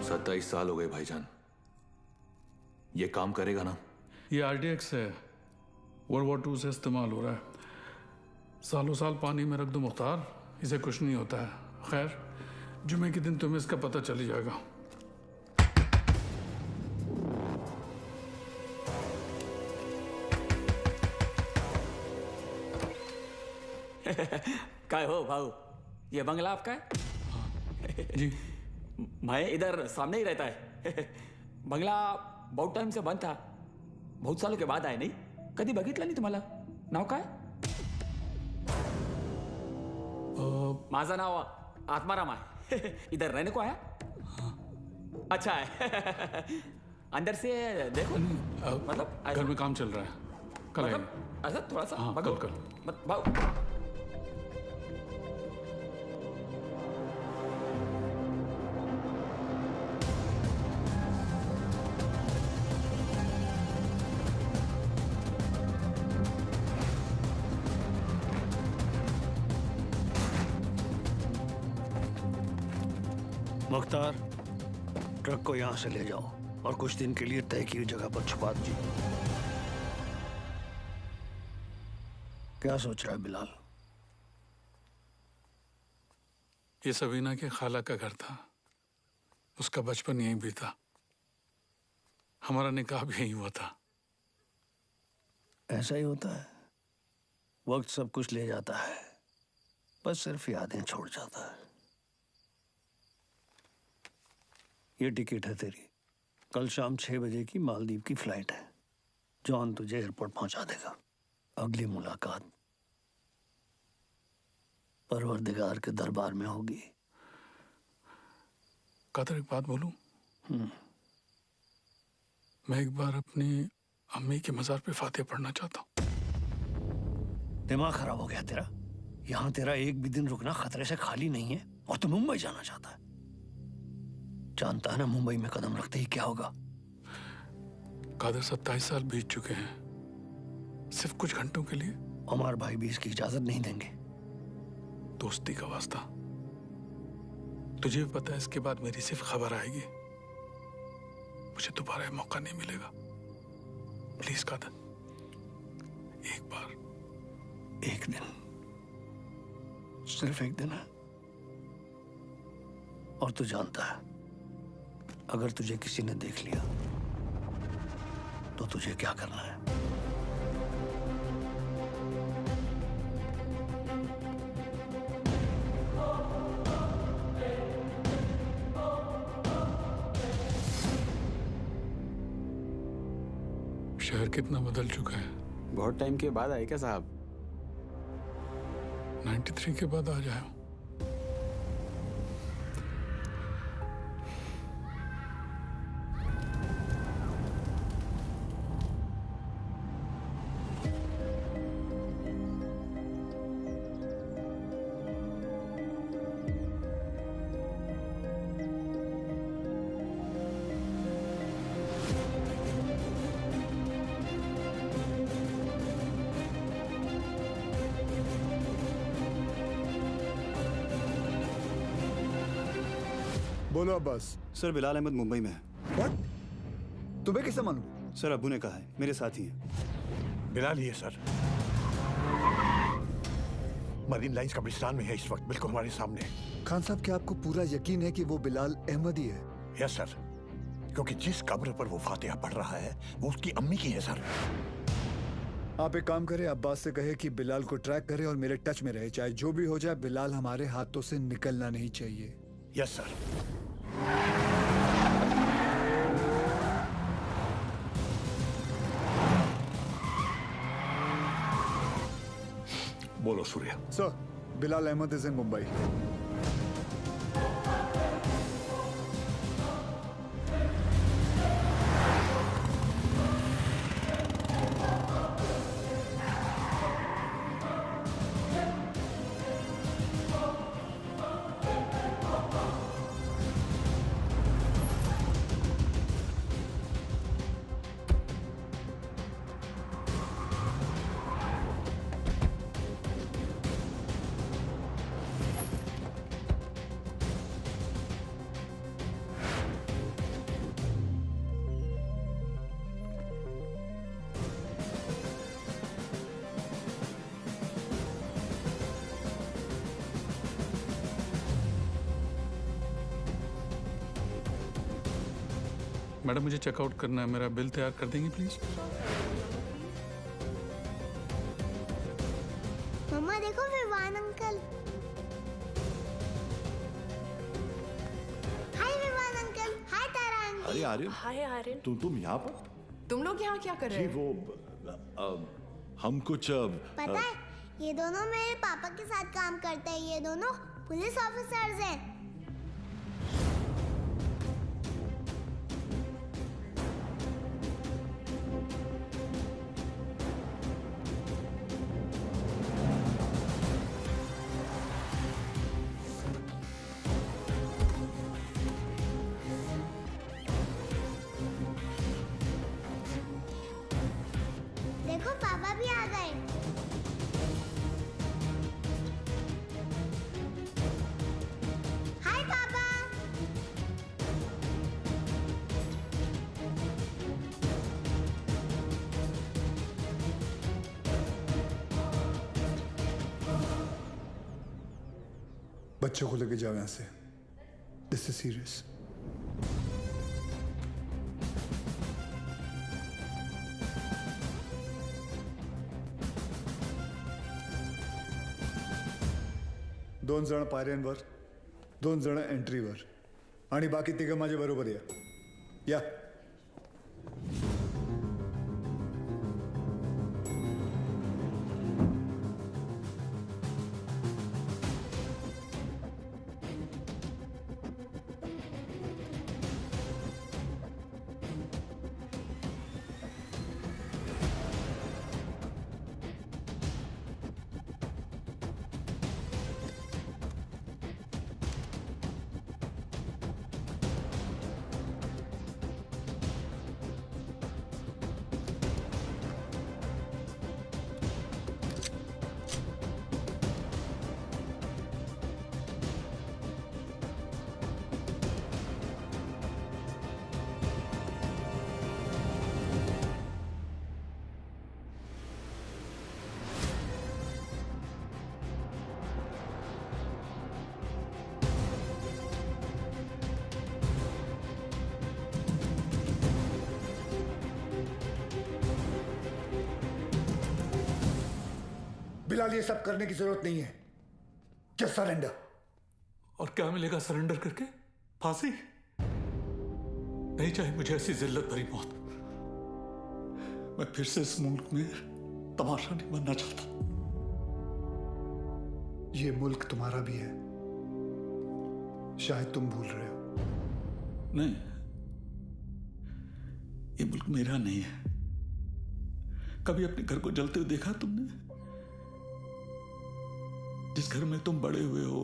सत्ताईस साल हो गए भाईजान। ये काम करेगा ना? ये RDX है, वर्ल्ड वॉर 2 से इस्तेमाल हो रहा है। सालों साल पानी में रख दो मुख्तार, इसे कुछ नहीं होता है। खैर, जुमे के दिन तुम्हें इसका पता चल ही जाएगा। काय हो भाऊ, ये बंगला आपका है? जी। मैं इधर सामने ही रहता है। बंगला बहुत टाइम से बंद था, बहुत सालों के बाद आए। नहीं कधी बघितलं नाही तुम्हाला? नाव काय? माझं नाव आत्माराम आहे। इधर रहने को आया? अच्छा है। अंदर से देखो। मतलब घर में काम चल रहा है, कल मतलब ऐसा थोड़ा सा। हाँ, कल। भाऊ मुख्तार, ट्रक को यहां से ले जाओ और कुछ दिन के लिए तय की जगह पर छुपा दीजिए। क्या सोच रहा है बिलाल? ये सबीना के खाला का घर था, उसका बचपन यहीं बीता, हमारा निकाह भी यहीं हुआ था। ऐसा ही होता है, वक्त सब कुछ ले जाता है, बस सिर्फ यादें छोड़ जाता है। ये टिकट है तेरी, कल शाम 6 बजे की मालदीव की फ्लाइट है। जॉन तुझे एयरपोर्ट पहुंचा देगा। अगली मुलाकात परवरदिगार के दरबार में होगी। कादर, एक बात बोलूं? मैं एक बार अपनी अम्मी के मजार पे फातिहा पढ़ना चाहता हूँ। दिमाग खराब हो गया तेरा? यहाँ तेरा एक भी दिन रुकना खतरे से खाली नहीं है और तू मुंबई जाना चाहता है। जानता है ना मुंबई में कदम रखते ही क्या होगा? कादर, 27 साल बीत चुके हैं, सिर्फ कुछ घंटों के लिए। उमर भाई भी इसकी इजाजत नहीं देंगे। दोस्ती का वास्ता, तुझे भी पता है इसके बाद मेरी सिर्फ खबर आएगी, मुझे दोबारा मौका नहीं मिलेगा। प्लीज कादर, एक बार, एक दिन, सिर्फ एक दिन है। और तू जानता है, अगर तुझे किसी ने देख लिया तो तुझे क्या करना है? शहर कितना बदल चुका है। बहुत टाइम के बाद आए क्या साहब? 93 के बाद आ जाए। बोलो अब्बास। सर, बिलाल अहमद मुंबई में है। What? तुम्हें कैसे मालूम? सर, अब्बू ने कहा है, मेरे साथ ही है। बिलाल ही है सर, मरीन लाइंस कब्रिस्तान में है इस वक्त, बिल्कुल हमारे सामने। खान साहब, क्या आपको पूरा यकीन है कि वो बिलाल अहमद ही है? यस सर, क्योंकि जिस कब्र पर वो फातिहा पढ़ रहा है वो उसकी अम्मी की है सर। आप एक काम करें, अब्बास से कहे कि बिलाल को ट्रैक करे और मेरे टच में रहे। चाहे जो भी हो जाए, बिलाल हमारे हाथों से निकलना नहीं चाहिए। Yes sir. बोलो Surya. Sir, Bilal Ahmed is in Mumbai. Madam मुझे चेकआउट करना है, मेरा बिल तैयार कर देंगे प्लीज? मम्मा देखो विवान अंकल। हाय विवान अंकल। हाय तारा अंकल। अरे आर्यन, हाय आर्यन। तुम यहाँ पर? तुम लोग यहाँ क्या कर रहे जी हो? वो हम कुछ पता है ये दोनों मेरे पापा के साथ काम करते हैं। ये दोनों पुलिस ऑफिसर्स हैं। देखो पापा भी आ गए। हाय पापा। बच्चों को लेके जाओ यहाँ से। This is serious. दोन जण पायऱ्यांवर, दोन जण एंट्रीवर आणि बाकी तिघं माझ्या बरोबर या। बिलाल, ये सब करने की जरूरत नहीं है। Just surrender. और क्या मिलेगा सरेंडर करके? फांसी? नहीं चाहिए मुझे ऐसी जिल्लत भरी मौत। मैं फिर से इस मुल्क में तमाशा नहीं बनना चाहता। ये मुल्क तुम्हारा भी है, शायद तुम भूल रहे हो। नहीं, ये मुल्क मेरा नहीं है। कभी अपने घर को जलते हुए देखा तुमने? जिस घर में तुम बड़े हुए हो,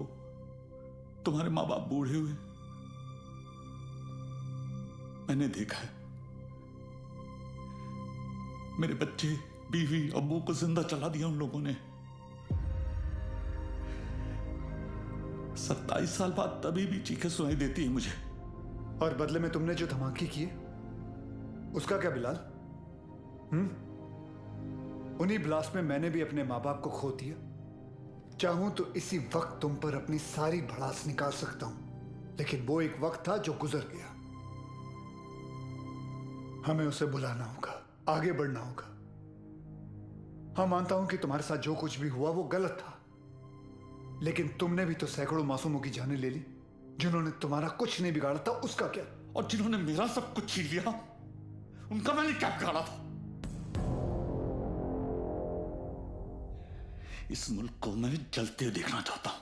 तुम्हारे माँ बाप बूढ़े हुए, मैंने देखा है। मेरे बच्चे, बीवी, अब्बू को जिंदा चला दिया उन लोगों ने। 27 साल बाद तभी भी चीखें सुनाई देती है मुझे। और बदले में तुमने जो धमाके किए, उसका क्या बिलाल? उन्हीं ब्लास्ट में मैंने भी अपने माँ बाप को खो दिया। चाहूं तो इसी वक्त तुम पर अपनी सारी भड़ास निकाल सकता हूं, लेकिन वो एक वक्त था जो गुजर गया। हमें उसे बुलाना होगा, आगे बढ़ना होगा। हाँ, मानता हूं कि तुम्हारे साथ जो कुछ भी हुआ वो गलत था, लेकिन तुमने भी तो सैकड़ों मासूमों की जानें ले ली। जिन्होंने तुम्हारा कुछ नहीं बिगाड़ा था, उसका क्या? और जिन्होंने मेरा सब कुछ छीन लिया, उनका मैंने क्या बिगाड़ा था? इस मुल्क को मैं जलते हुए देखना चाहता हूं,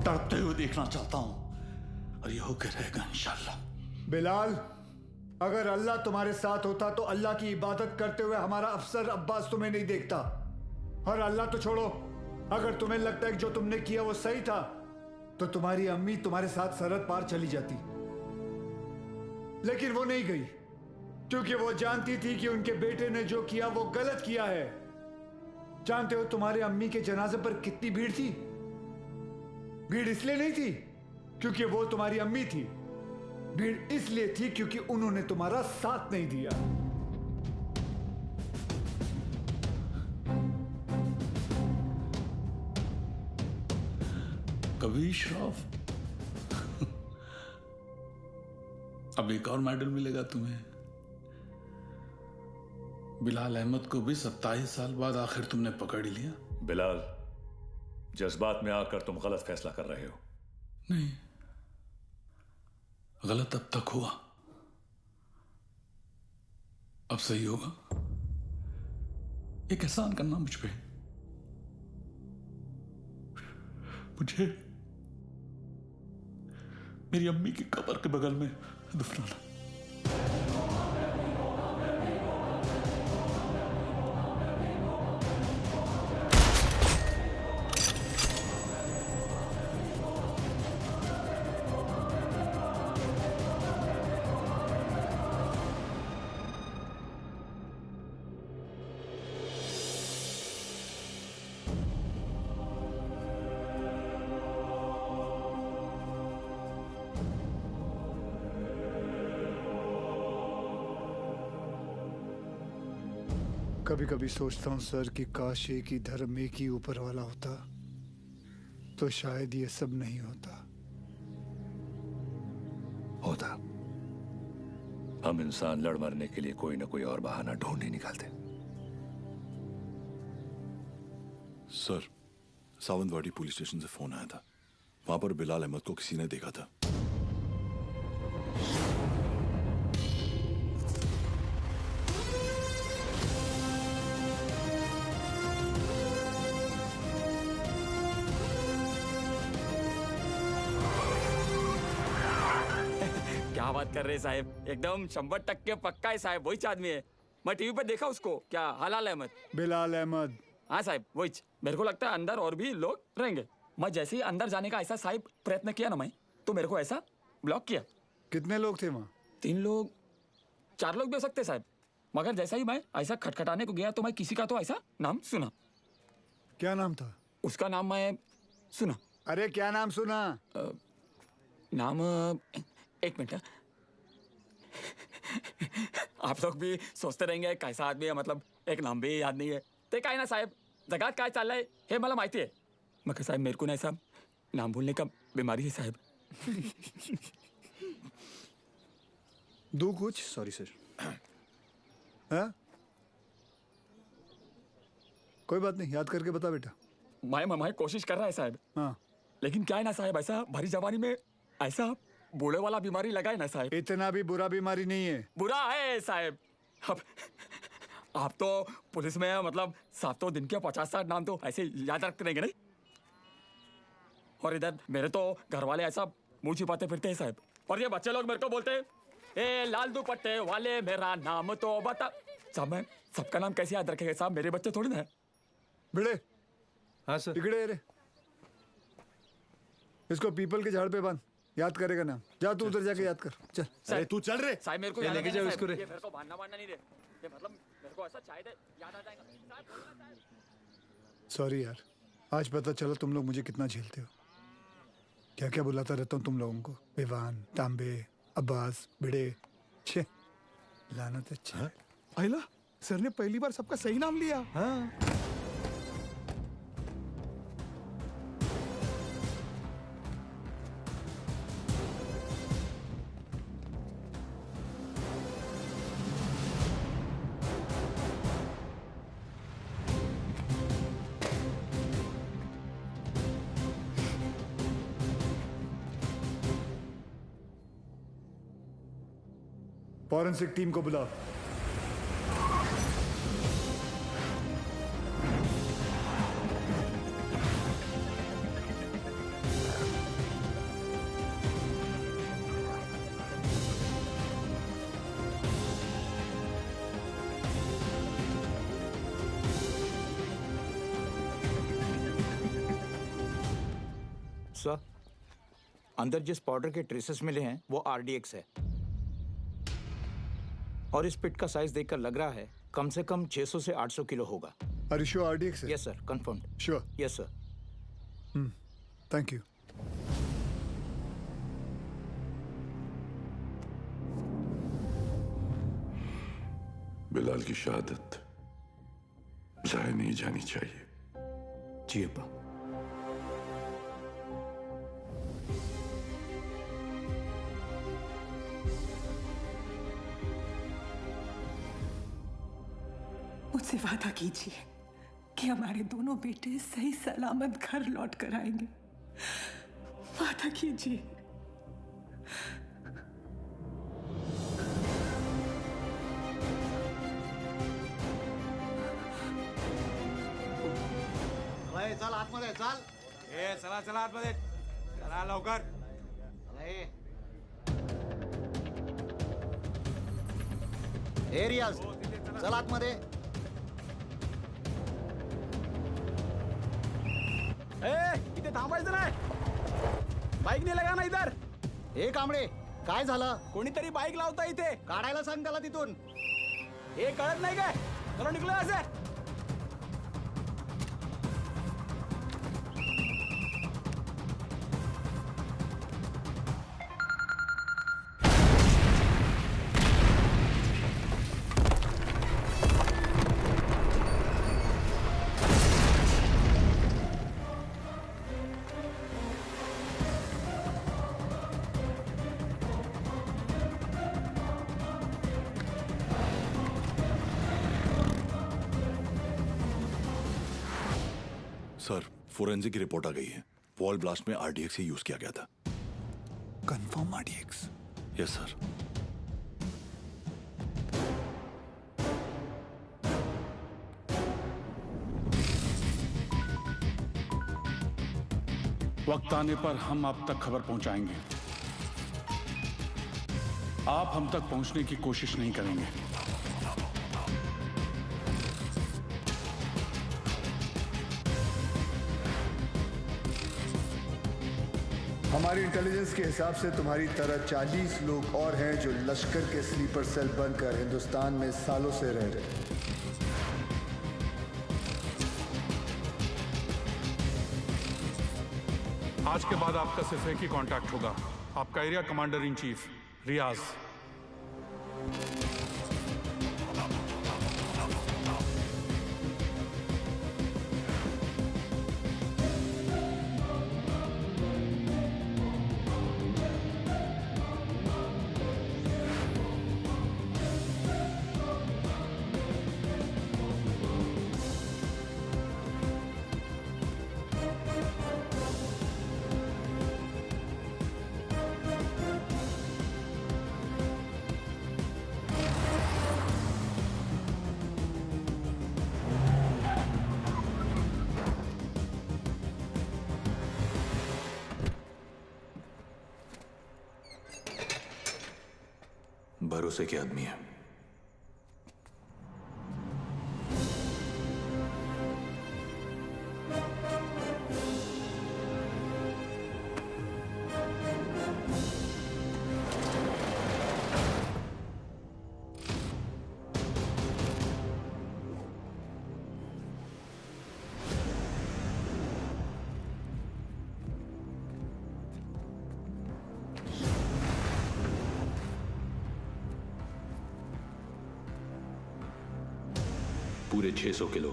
तड़पते हुए देखना चाहता हूं, और ये होकर रहेगा इंशाल्लाह। बिलाल, अगर अल्लाह तुम्हारे साथ होता तो अल्लाह की इबादत करते हुए हमारा अफसर अब्बास तुम्हें नहीं देखता। और अल्लाह तो छोड़ो, अगर तुम्हें लगता है कि जो तुमने किया वो सही था, तो तुम्हारी अम्मी तुम्हारे साथ सरहद पार चली जाती। लेकिन वो नहीं गई, क्योंकि वो जानती थी कि उनके बेटे ने जो किया वो गलत किया है। जानते हो तुम्हारे अम्मी के जनाजे पर कितनी भीड़ थी? भीड़ इसलिए नहीं थी क्योंकि वो तुम्हारी अम्मी थी, भीड़ इसलिए थी क्योंकि उन्होंने तुम्हारा साथ नहीं दिया। कभी श्राफ अब एक और मेडल मिलेगा तुम्हें। बिलाल अहमद को भी 27 साल बाद आखिर तुमने पकड़ ही लिया। बिलाल, जज्बात में आकर तुम गलत फैसला कर रहे हो। नहीं, गलत अब तक हुआ, अब सही होगा। एक एहसान करना मुझ पे, मुझे मेरी अम्मी की कब्र के बगल में दफनाना। कभी कभी सोचता हूँ सर कि काश एक ही धर्म एक ही ऊपर वाला होता तो शायद ये सब नहीं होता। हम इंसान लड़ मरने के लिए कोई ना कोई और बहाना ढूंढ ही निकालते। सर, सावंतवाड़ी पुलिस स्टेशन से फोन आया था। वहां पर बिलाल अहमद को किसी ने देखा था। क्या बात कर रहे हैं साहब, एकदम 100% पक्का है साहब, वही आदमी है। मैं टीवी पर देखा उसको। क्या हलाल अहमद? बिलाल अहमद। हाँ साहब वही। मेरे को लगता है अंदर और भी लोग रहेंगे। मैं जैसे ही अंदर जाने का ऐसा साहब प्रयत्न किया ना मैं, तो मेरे को ऐसा ब्लॉक किया। कितने लोग थे वहाँ? 3 लोग 4 लोग भी हो सकते साहब, मगर जैसा ही मैं ऐसा खटखटाने को गया तो मैं किसी का तो ऐसा नाम सुना। क्या नाम था उसका? नाम मैं सुना। अरे क्या नाम सुना? नाम एक मिनट। आप लोग भी सोचते रहेंगे कैसा आदमी है, मतलब एक नाम भी याद नहीं है। ते काय ना साहेब, जगात काय चाललंय हे मला माहिती आहे, मग साहेब मेरे को ना ऐसा नाम भूलने का बीमारी है साहेब। दो कुछ। Sorry sir. हाँ कोई बात नहीं, याद करके बता बेटा। मैं कोशिश कर रहा है साहब। हाँ लेकिन क्या है ना साहब, ऐसा भारी जवानी में ऐसा बूढ़े वाला बीमारी लगा है ना साहब। इतना भी बुरा बीमारी नहीं है। बुरा है साहब। अब आप तो पुलिस में है, मतलब 7 दिन के 50-60 नाम तो ऐसे याद रखते रहेंगे नहीं। और इधर मेरे तो घर वाले ऐसा मुंह छिपाते फिरते हैं साहब। और ये बच्चे लोग मेरे को बोलते हैं, ए लाल दुपट्टे वाले मेरा नाम तो बता। साहब मैं सबका नाम कैसे याद रखेगा साहब, मेरे बच्चे थोड़ी ना है। भिड़े। हाँ सर। बिगड़े रे, इसको पीपल के झाड़ पे बांध, याद करेगा नाम। जा तू उधर जाके याद कर। चल। अरे तू चल रे साहब मेरे को ये लेके जाओ इसको रे। ये मेरे को बांधना नहीं रे, ये मतलब मेरे को ऐसा चाहिए याद आ जाएगा। सॉरी यार, आज पता चला तुम लोग मुझे कितना झेलते हो। क्या क्या बुलाता रहता हूँ तुम लोगों को, बेवान, तांबे, अब्बास, भिड़े। छे लानत। अच्छा आइला सर ने पहली बार सबका सही नाम लिया। हाँ फॉरेंसिक टीम को बुलाओ। सर, अंदर जिस पाउडर के ट्रेसेस मिले हैं वो RDX है, और इस पिट का साइज देखकर लग रहा है कम से कम 600 से 800 किलो होगा। Are you sure RDX है? Yes sir, confirmed. Sure. Yes sir. Thank you. Bilal की शहादत जाया नहीं जानी चाहिए। जी अब्बा। मुझसे वादा कीजिए कि हमारे दोनों बेटे सही सलामत घर लौट कर आएंगे। वादा कीजिए। चल आतमध्ये चल. चला चला आतमध्ये चला लवकर. रियाज चल आतमध्ये. इथे थांबायचं नाही. बाईक नेला का ना इधर. हे कांबळे काय झालं. कोणीतरी बाईक लावता इथे. काढायला सांग त्याला तिथून. हे कळत नाही काय. चलो निघलो असे. सर, फोरेंसिक की रिपोर्ट आ गई है. वॉल ब्लास्ट में आरडीएक्स ही यूज किया गया था. Confirm RDX? Yes sir. वक्त आने पर हम आप तक खबर पहुंचाएंगे. आप हम तक पहुंचने की कोशिश नहीं करेंगे. हमारी इंटेलिजेंस के हिसाब से तुम्हारी तरह 40 लोग और हैं जो लश्कर के स्लीपर सेल बनकर हिंदुस्तान में सालों से रह रहे हैं. आज के बाद आपका सिर्फ एक ही कांटेक्ट होगा. आपका एरिया कमांडर इन चीफ रियाज. भरोसे के आदमी है. पूरे 600 किलो.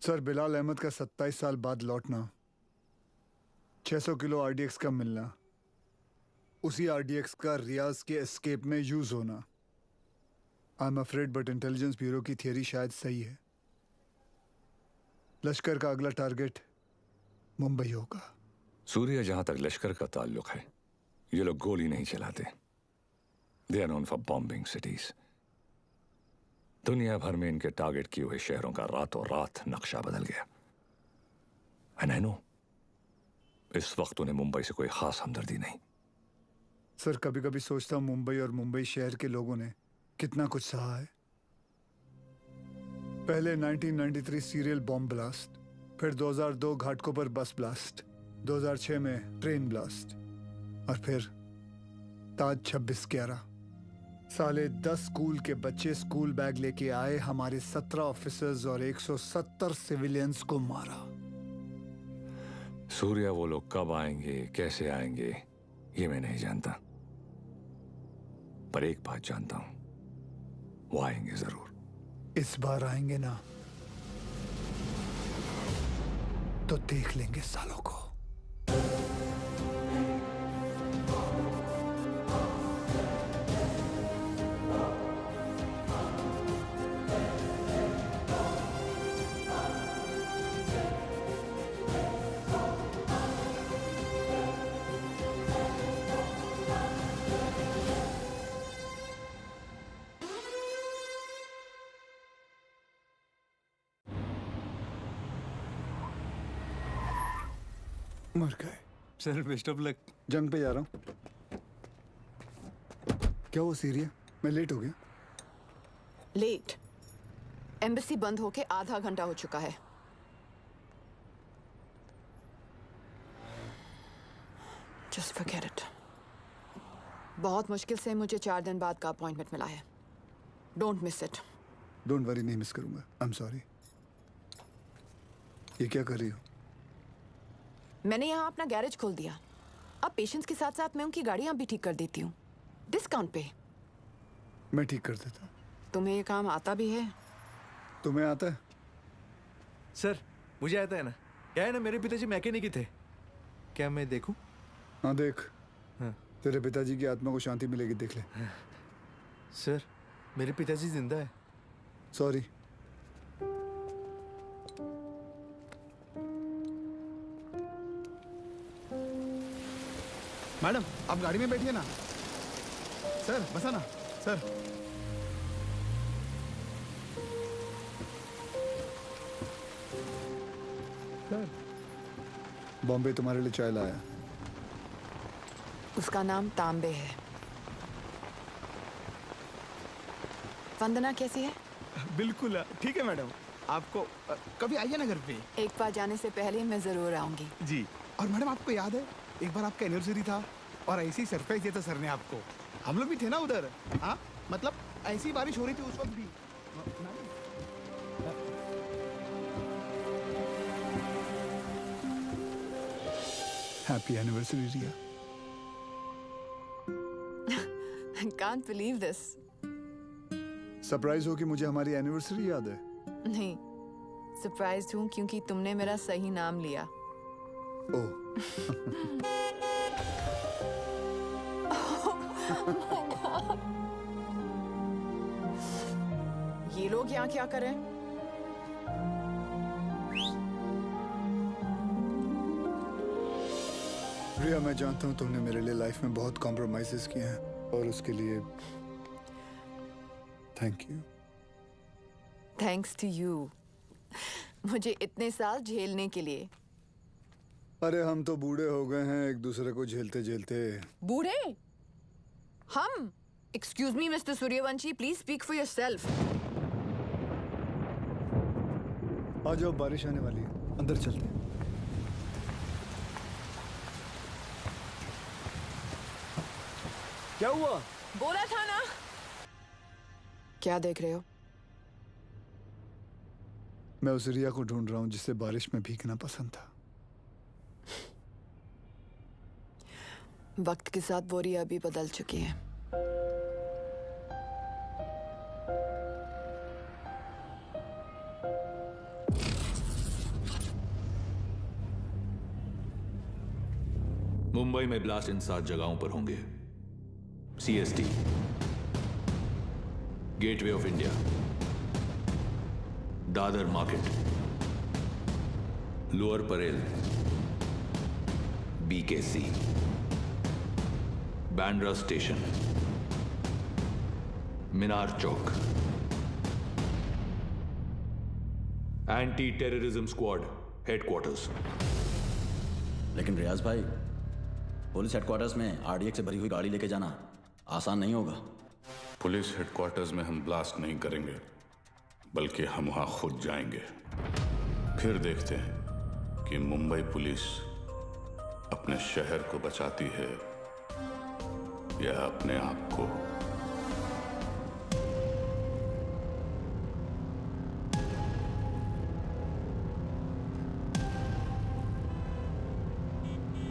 सर, बिलाल अहमद का 27 साल बाद लौटना, 600 किलो आरडीएक्स का मिलना, उसी आरडीएक्स का रियाज के एस्केप में यूज होना. I am afraid but intelligence bureau की थियरी शायद सही है. लश्कर का अगला टारगेट मुंबई होगा. सूर्य, जहां तक लश्कर का ताल्लुक है, ये लोग गोली नहीं चलाते. They are known for bombing cities. दुनिया भर में इनके टारगेट किए हुए शहरों का रातों रात नक्शा बदल गया. एंड आई नो, इस वक्त उन्हें मुंबई से कोई खास हमदर्दी नहीं. सर, कभी कभी सोचता हूं मुंबई और मुंबई शहर के लोगों ने कितना कुछ सहा है. पहले 1993 सीरियल बॉम्ब ब्लास्ट, फिर 2002 घाटकोपर बस ब्लास्ट, 2006 में ट्रेन ब्लास्ट, और फिर ताज 26/11. साले 10 स्कूल के बच्चे स्कूल बैग लेके आए, हमारे 17 ऑफिसर्स और 170 सिविलियंस को मारा. सूर्य, वो लोग कब आएंगे, कैसे आएंगे, ये मैं नहीं जानता. पर एक बात जानता हूं, वो आएंगे जरूर. इस बार आएंगे ना तो देख लेंगे सालों को। मर गए। Sir best of luck. जंग पे जा रहा हूँ। क्या वो सीरिया? मैं लेट हो गया। लेट? एम्बेसी बंद होके आधा घंटा हो चुका है। Just forget it. बहुत मुश्किल से मुझे 4 दिन बाद का अपॉइंटमेंट मिला है। Don't miss it. Don't worry, नहीं मिस करूंगा। I am sorry. ये क्या कर रही हो? मैंने यहाँ अपना गैरेज खोल दिया। अब पेशेंट्स के साथ साथ मैं उनकी गाड़ियाँ भी ठीक कर देती हूँ, डिस्काउंट पे। मैं ठीक कर देता हूँ। तुम्हें ये काम आता भी है? तुम्हें आता है? सर मुझे आता है ना। क्या है ना, मेरे पिताजी मैकेनिक ही थे। क्या मैं देखूं? हाँ देख। हाँ। तेरे पिताजी की आत्मा को शांति मिलेगी, देख ले। सर मेरे पिताजी जिंदा है। सॉरी। मैडम आप गाड़ी में बैठिए ना। सर बसा ना सर। सर बॉम्बे तुम्हारे लिए चाय लाया। उसका नाम तांबे है। वंदना कैसी है? बिल्कुल ठीक है मैडम। आपको कभी आइए ना घर पे। एक बार जाने से पहले मैं जरूर आऊंगी। जी। और मैडम आपको याद है एक बार आपका एनिवर्सरी था और ऐसी सरप्राइज दिया था सर ने आपको। हम लोग भी थे ना उधर। हाँ मतलब ऐसी बारिश हो रही थी उस वक्त भी। Happy anniversary Riya. Can't believe this. Surprise हो कि मुझे हमारी एनिवर्सरी याद है? नहीं, सरप्राइज हूँ क्योंकि तुमने मेरा सही नाम लिया। ओह। ये लोग यहाँ क्या कर रहे हैं? रिया मैं जानता हूँ तुमने मेरे लिए लाइफ में बहुत कॉम्प्रोमाइजेस किए हैं और उसके लिए thank you. Thanks to you, मुझे इतने साल झेलने के लिए। अरे हम तो बूढ़े हो गए हैं एक दूसरे को झेलते झेलते। बूढ़े? हम? Excuse me mister Suryavanshi, please speak for yourself. आ जाओ, बारिश आने वाली है, अंदर चलते हैं। क्या हुआ? बोला था ना। क्या देख रहे हो? मैं उस रिया को ढूंढ रहा हूँ जिससे बारिश में भीगना पसंद था। वक्त के साथ वो रिया भी बदल चुकी है। मुंबई में ब्लास्ट इन 7 जगहों पर होंगे। CST, gateway of India, Dadar market, lower Parel, BKC, Bandra station, Minar Chowk. Anti terrorism squad headquarters. लेकिन रियाज भाई, पुलिस हेडक्वार्टर्स में RDX से भरी हुई गाड़ी लेके जाना आसान नहीं होगा। पुलिस हेडक्वार्टर्स में हम ब्लास्ट नहीं करेंगे, बल्कि हम वहां खुद जाएंगे। फिर देखते हैं कि मुंबई पुलिस अपने शहर को बचाती है या अपने आप को।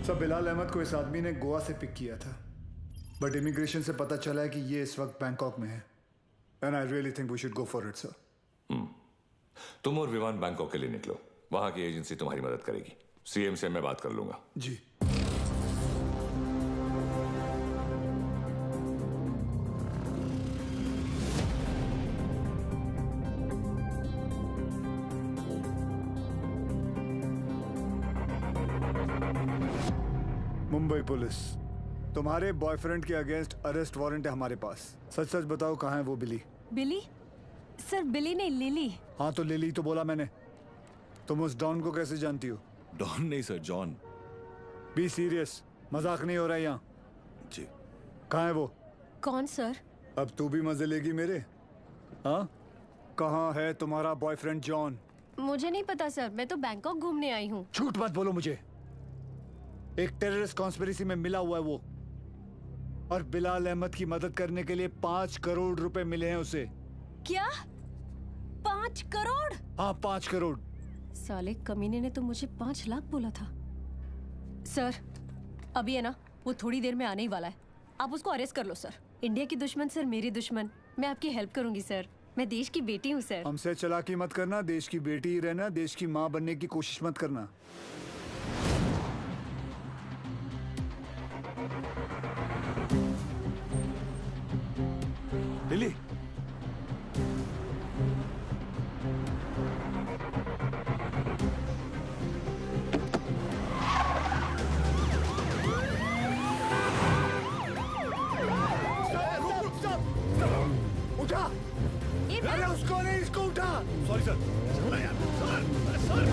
सब बिलाल अहमद को इस आदमी ने गोवा से पिक किया था, बट इमिग्रेशन से पता चला है कि ये इस वक्त बैंकॉक में है। And I really think we should go for it sir. तुम और विवान बैंकॉक के लिए निकलो। वहां की एजेंसी तुम्हारी मदद करेगी। सीएम से मैं बात कर लूंगा। जी। मुंबई पुलिस, तुम्हारे बॉयफ्रेंड के अगेंस्ट अरेस्ट वारंट है हमारे पास। सच सच बताओ कहाँ है वो बिली? बिली? सर बिली नहीं, लिली। हाँ तो लिली तो बोला मैंने। तुम उस डॉन को कैसे जानती हो? डॉन नहीं सर, जॉन। बी सीरियस, मजाक नहीं हो रहा है यहाँ। जी। कहाँ है वो? कौन सर? अब तू भी मजे लेगी मेरे? हाँ, कहाँ है तुम्हारा बॉयफ्रेंड जॉन? मुझे नहीं पता सर, मैं तो बैंकॉक घूमने आई हूँ। झूठ मत बोलो मुझे। एक टेररिस्ट कॉन्स्पिरेसी में मिला हुआ है वो, और बिलाल अहमद की मदद करने के लिए 5 करोड़ रुपए मिले हैं उसे। क्या? 5 करोड़? हाँ 5 करोड़। साले कमीने ने तो मुझे 5 लाख बोला था। सर अभी है ना, वो थोड़ी देर में आने ही वाला है, आप उसको अरेस्ट कर लो सर। इंडिया की दुश्मन सर मेरी दुश्मन, मैं आपकी हेल्प करूंगी सर, मैं देश की बेटी हूँ सर। हमसे चालाकी मत करना, देश की बेटी ही रहना, देश की माँ बनने की कोशिश मत करना। लिली, उठा! अरे उसको नहीं, इसको उठा! Sorry sir. चला यार, सर, सर।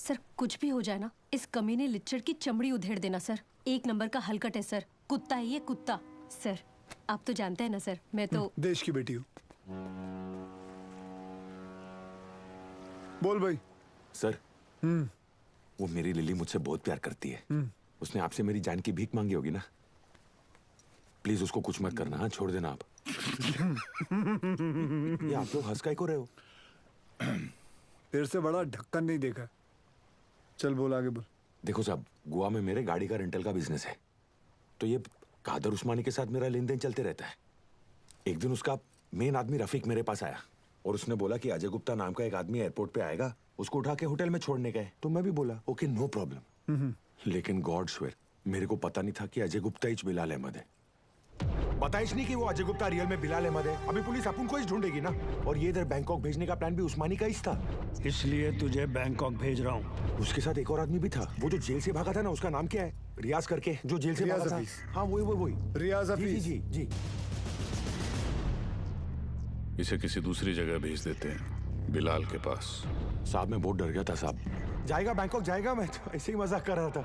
सर कुछ भी हो जाए ना, इस कमीने लिच्चड़ की चमड़ी उधेड़ देना सर। 1 नंबर का हलकट है सर, कुत्ता है ये कुत्ता। सर आप तो जानते हैं ना सर, मैं तो देश की बेटी हूँ। बोल भाई। सर वो मेरी लिली मुझसे बहुत प्यार करती है। उसने आपसे मेरी जान की भीख मांगी होगी ना। प्लीज उसको कुछ मत करना। हाँ छोड़ देना आप। ये आप लोग हंस काहे को रहे हो? तेरे से बड़ा ढक्कन नहीं देखा। चल बोल आगे बोल। देखो साहब, गोवा में मेरे गाड़ी का रेंटल का बिजनेस है, तो ये कादर उस्मानी के साथ मेरा लेन देन चलते रहता है। एक दिन उसका मेन आदमी रफीक मेरे पास आया और उसने बोला कि अजय गुप्ता नाम का एक आदमी एयरपोर्ट पे आएगा, उसको उठा के होटल में छोड़ने गए। तो मैं भी बोला ओके नो प्रॉब्लम। लेकिन गॉड स्वेयर मेरे को पता नहीं था कि अजय गुप्ता ही बिलाल अहमद है। पता ही नहीं कि वो अजय गुप्ता रियल में बिलाल अहमद है। अभी पुलिस अपन को ही ढूंढेगी ना। और ये इधर बैंकॉक भेजने का प्लान भी उस्मानी का ही था। इसलिए तुझे बैंकॉक भेज रहा हूँ। उसके साथ एक और आदमी भी था, वो जो जेल से भागा था ना, उसका नाम क्या है? रियाज करके, जो जेल से भागा था। हाँ वही रियाज हफीज। जी जी। इसे किसी दूसरी जगह भेज देते हैं, बिलाल के पास। साहब मैं बहुत डर गया था साहब। जाएगा बैंकॉक जाएगा, मैं तो ऐसे ही मजाक कर रहा था।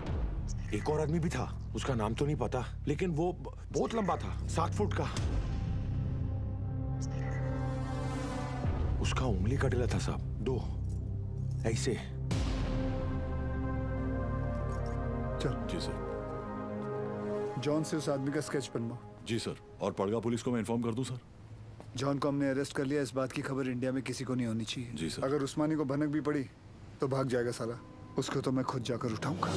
एक और आदमी भी था, उसका नाम तो नहीं पता, लेकिन वो बहुत लंबा था, 7 फुट का। उसका उंगली कटेला था साहब, 2 ऐसे। चल जी सर। जॉन से उस आदमी का स्केच बनवा। जी सर। और पड़गा पुलिस को मैं इन्फॉर्म कर दूं सर? जॉन को हमने अरेस्ट कर लिया। इस बात की खबर इंडिया में किसी को नहीं होनी चाहिए। जी सर। अगर उस्मानी को भनक भी पड़ी तो भाग जाएगा साला। उसको तो मैं खुद जाकर उठाऊंगा।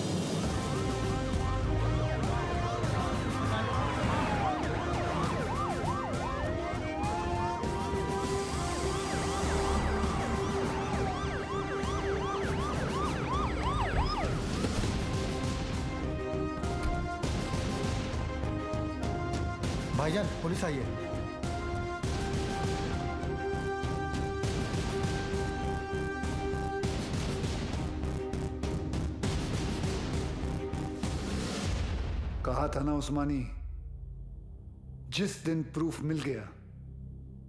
भाईजान पुलिस आई है। कहा था ना उस्मानी, जिस दिन प्रूफ मिल गया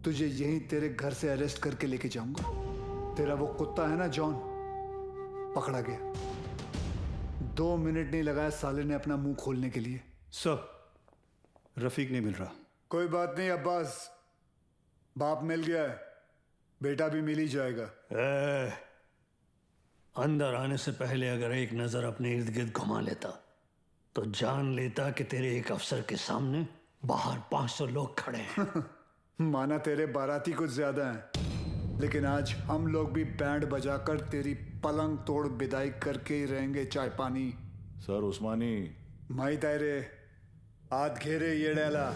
तुझे यहीं तेरे घर से अरेस्ट करके लेके जाऊंगा। तेरा वो कुत्ता है ना जॉन, पकड़ा गया। 2 मिनट नहीं लगाया साले ने अपना मुंह खोलने के लिए। सर रफीक नहीं मिल रहा। कोई बात नहीं अब्बास, बाप मिल गया है, बेटा भी मिल ही जाएगा। अंदर आने से पहले अगर एक नजर अपने इर्द गिर्द घुमा लेता तो जान लेता कि तेरे एक अफसर के सामने बाहर 500 लोग खड़े हैं। माना तेरे बाराती कुछ ज्यादा हैं, लेकिन आज हम लोग भी बैंड बजाकर तेरी पलंग तोड़ विदाई करके ही रहेंगे। चाय पानी सर उस्मानी माई तायरे हाथ घेरे ये डाला।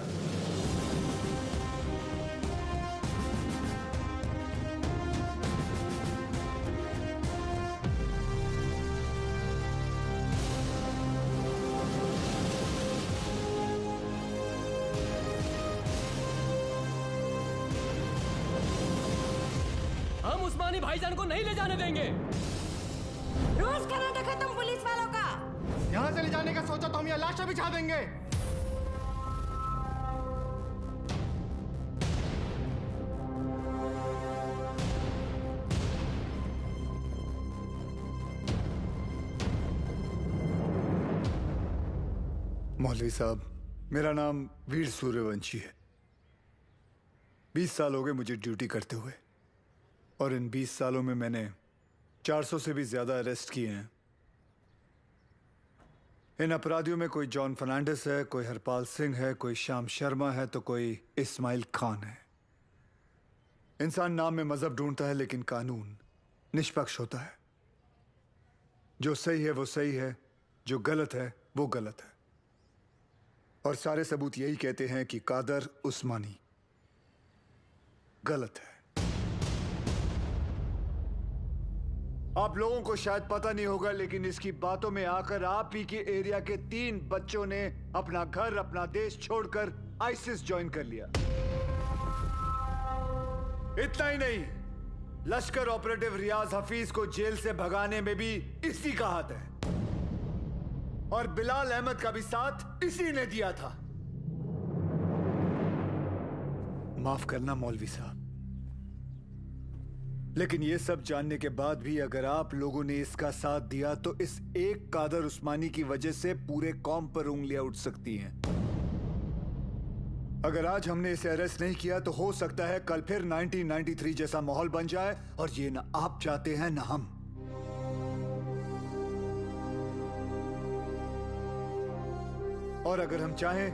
हम उस्मानी भाईजान को नहीं ले जाने देंगे। रोज करा देखा तुम पुलिस वालों का। यहाँ से ले जाने का सोचा तो हम यहाँ लाशें बिछा देंगे। मौलवी साहब, मेरा नाम वीर सूर्यवंशी है। 20 साल हो गए मुझे ड्यूटी करते हुए, और इन 20 सालों में मैंने 400 से भी ज्यादा अरेस्ट किए हैं। इन अपराधियों में कोई जॉन फर्नांडिस है, कोई हरपाल सिंह है, कोई श्याम शर्मा है, तो कोई इस्माइल खान है। इंसान नाम में मजहब ढूंढता है, लेकिन कानून निष्पक्ष होता है। जो सही है वो सही है, जो गलत है वो गलत है। और सारे सबूत यही कहते हैं कि कादर उस्मानी गलत है। आप लोगों को शायद पता नहीं होगा, लेकिन इसकी बातों में आकर आप ही के एरिया के 3 बच्चों ने अपना घर, अपना देश छोड़कर आईसिस ज्वाइन कर लिया। इतना ही नहीं, लश्कर ऑपरेटिव रियाज हफीज को जेल से भगाने में भी इसी का हाथ है, और बिलाल अहमद का भी साथ इसी ने दिया था। माफ करना मौलवी साहब, लेकिन ये सब जानने के बाद भी अगर आप लोगों ने इसका साथ दिया तो इस एक कादर उस्मानी की वजह से पूरे कौम पर उंगलियां उठ सकती हैं। अगर आज हमने इसे अरेस्ट नहीं किया तो हो सकता है कल फिर 1993 जैसा माहौल बन जाए, और ये ना आप चाहते हैं ना हम। और अगर हम चाहें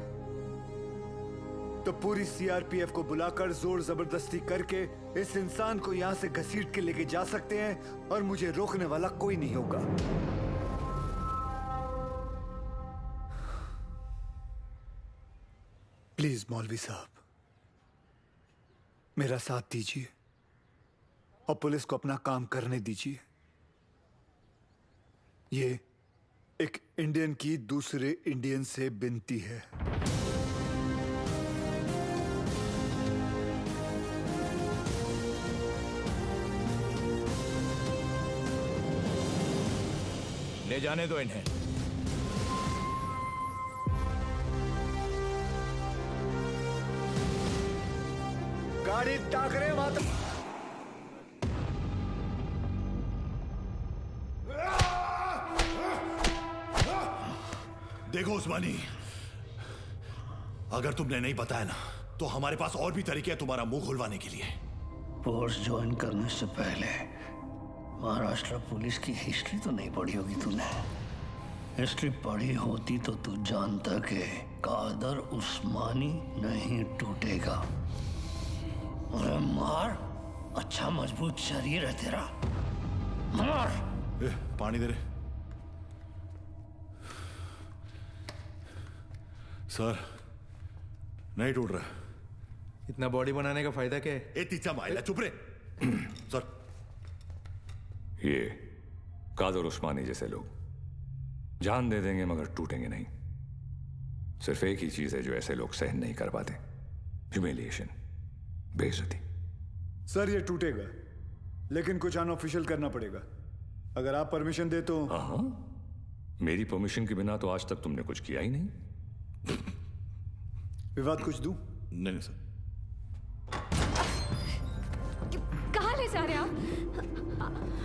तो पूरी सीआरपीएफ को बुलाकर जोर जबरदस्ती करके इस इंसान को यहां से घसीट के लेके जा सकते हैं, और मुझे रोकने वाला कोई नहीं होगा। प्लीज मौलवी साहब, मेरा साथ दीजिए और पुलिस को अपना काम करने दीजिए। ये एक इंडियन की दूसरे इंडियन से विनती है। ले जाने दो इन्हें। गाड़ी टाकरे मत। देखो उस्मानी, अगर तुमने नहीं बताया ना तो हमारे पास और भी तरीके हैं तुम्हारा मुंह खुलवाने के लिए। फोर्स ज्वाइन करने से पहले महाराष्ट्र पुलिस की हिस्ट्री तो नहीं पढ़ी होगी तूने। हिस्ट्री पढ़ी होती तो तू जानता कि कादर उस्मानी नहीं टूटेगा। अरे मार, अच्छा मजबूत शरीर है तेरा, मार। पानी दे रहे सर, नहीं टूट रहा। इतना बॉडी बनाने का फायदा क्या है? ए तीचा माइला, चुप रे। सर, ये कादर उस्मानी जैसे लोग जान दे देंगे मगर टूटेंगे नहीं। सिर्फ एक ही चीज है जो ऐसे लोग सहन नहीं कर पाते, ह्यूमिलिएशन, बेइज्जती। सर ये टूटेगा, लेकिन कुछ अनऑफिशियल करना पड़ेगा। अगर आप परमिशन दे तो। हाँ, मेरी परमिशन के बिना तो आज तक तुमने कुछ किया ही नहीं। विवाद कुछ दूं? नहीं सर। कहाँ ले जा रहे आप?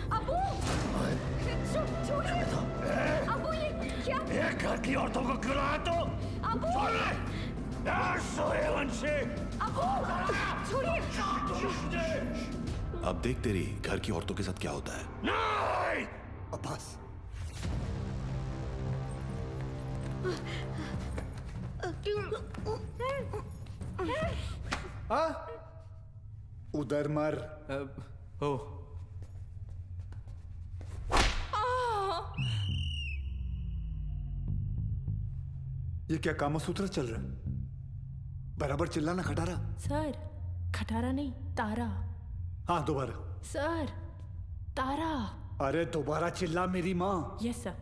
अबू, छोड़िए। अबू ये क्या? ये घर की औरतों को क्यों लाया तू? अबू, सूर्यवंशी। अबू, छोड़िए। अब देख तेरी घर की औरतों के साथ क्या होता है। नहीं। अब्बास, उधर मर। ओ ये क्या कामसूत्र चल रहा है? बराबर चिल्लाना खटारा। सर, खटारा नहीं, तारा। हाँ दोबारा। सर, तारा। अरे दोबारा चिल्ला मेरी माँ। Yes sir.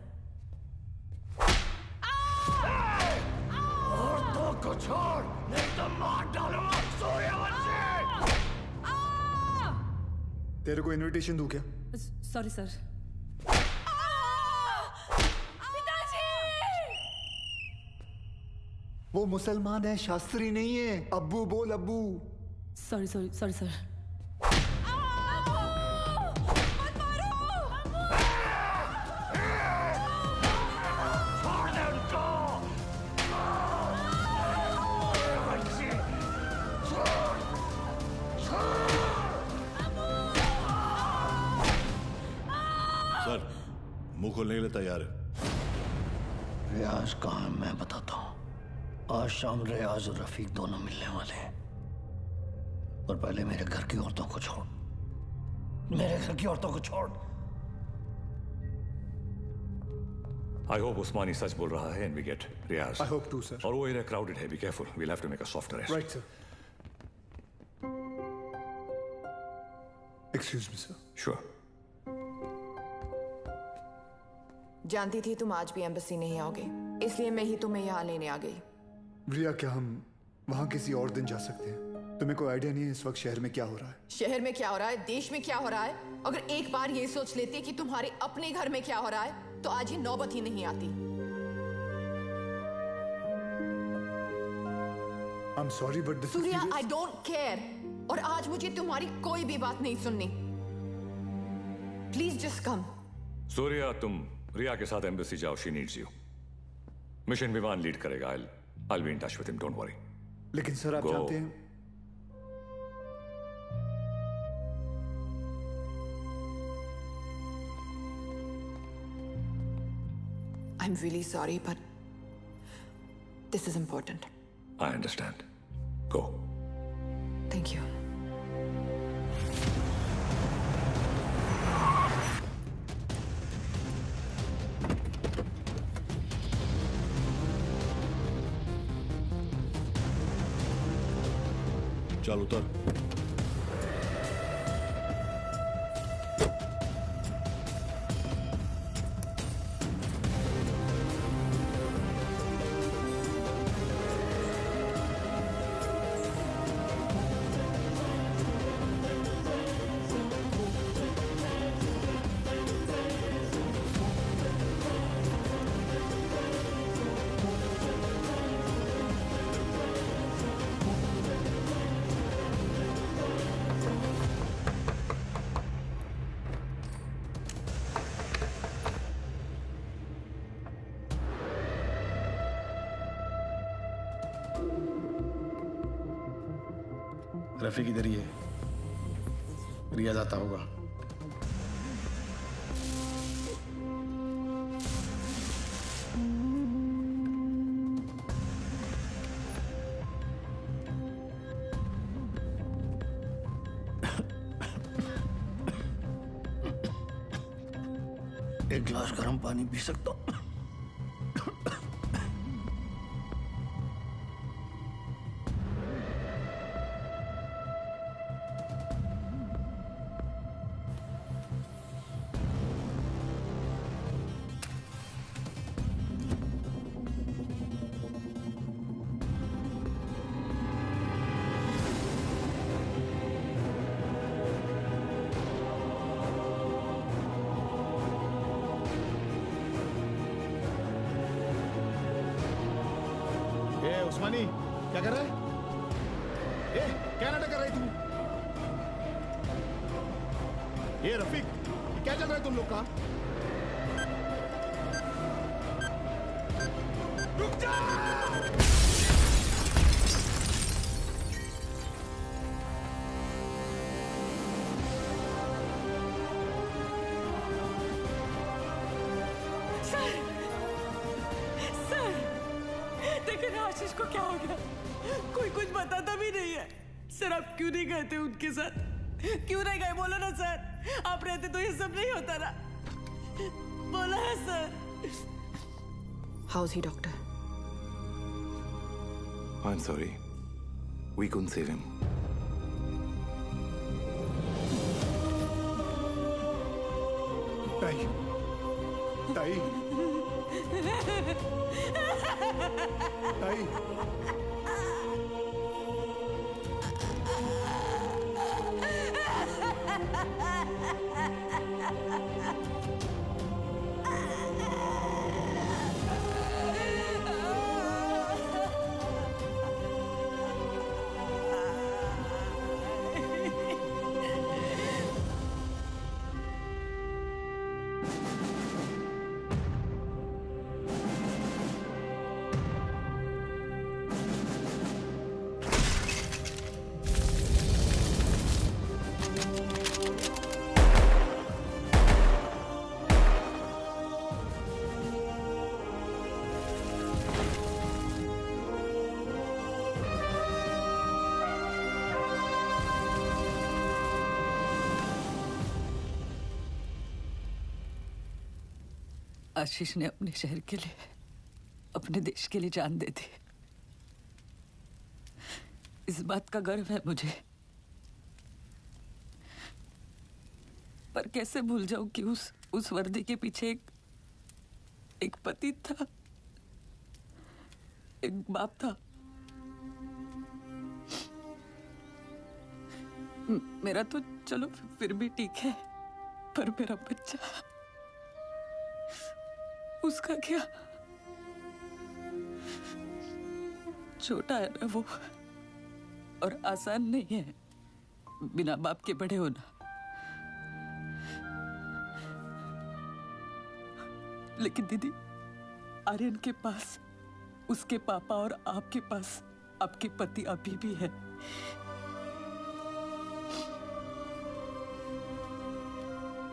औरतों को छोड़, नहीं तो मार डालूंगा सूर्यवंशी। तेरे को इनविटेशन दूं क्या? Sorry sir. वो मुसलमान है, शास्त्री नहीं है। अब्बू बोल, अब्बू। Sorry sorry sorry sir. Sir, मुंह खोलने के लिए तैयार है। रियाज कहाँ है मैं बताता हूँ। आज शाम रियाज और रफीक दोनों मिलने वाले हैं, और पहले मेरे घर की औरतों को छोड़, मेरे घर की औरतों को छोड़। I hope उस्मानी सच बोल रहा है and we get Riyaz. I hope too, sir. और वो एरिया crowded है, be careful. We'll have to make a soft arrest. Right, sir. Excuse me, sir. Sure. जानती थी तुम आज भी एम्बेसी नहीं आओगे, इसलिए मैं ही तुम्हें यहाँ लेने आ गई। रिया, क्या हम वहाँ किसी और दिन जा सकते हैं? तुम्हें कोई आइडिया नहीं है इस वक्त शहर में क्या हो रहा है? शहर में क्या हो रहा है, देश में क्या हो रहा है? अगर एक बार ये सोच लेती कि तुम्हारे अपने घर में क्या हो रहा है तो आज ये नौबत ही नहीं आती। I'm sorry, but this Surya, I don't care। और आज मुझे तुम्हारी कोई भी बात नहीं सुननी। Please just come. सूर्या, तुम रिया के साथ एम्बेसी जाओ. She needs you. मिशन विमान लीड करेगा. I'll be in touch with him. Don't worry. लेकिन सर आप Go. जानते हैं I'm really sorry, but this is important. I understand. Go. Thank you. चल उतर. रफीक इधर ही है. रियाज आता होगा. एक गिलास गर्म पानी पी सकता हूँ? उस्मानी क्या कर रहा है? क्या नाटक कर रही तू? ये रफीक, क्या चल रहा है तुम लोग का? रुक जा! आशीष को क्या हो गया? कोई कुछ बताता भी नहीं है. सर आप क्यों नहीं गए थे उनके साथ? क्यों नहीं गए? बोलो ना सर. आप रहते तो ये सब नहीं होता ना. बोलो ना sir. How's he, doctor? I'm sorry. We couldn't save him. ताई, ताई, ताई. आशीष ने अपने शहर के लिए, अपने देश के लिए जान दे दी. इस बात का गर्व है मुझे. पर कैसे भूल जाऊं कि उस वर्दी के पीछे एक पति था, एक बाप था. मेरा तो चलो फिर भी ठीक है, पर मेरा बच्चा, उसका क्या? छोटा है ना वो, और आसान नहीं है बिना बाप के बड़े होना. लेकिन दीदी, आर्यन के पास उसके पापा और आपके पास आपके पति अभी भी है।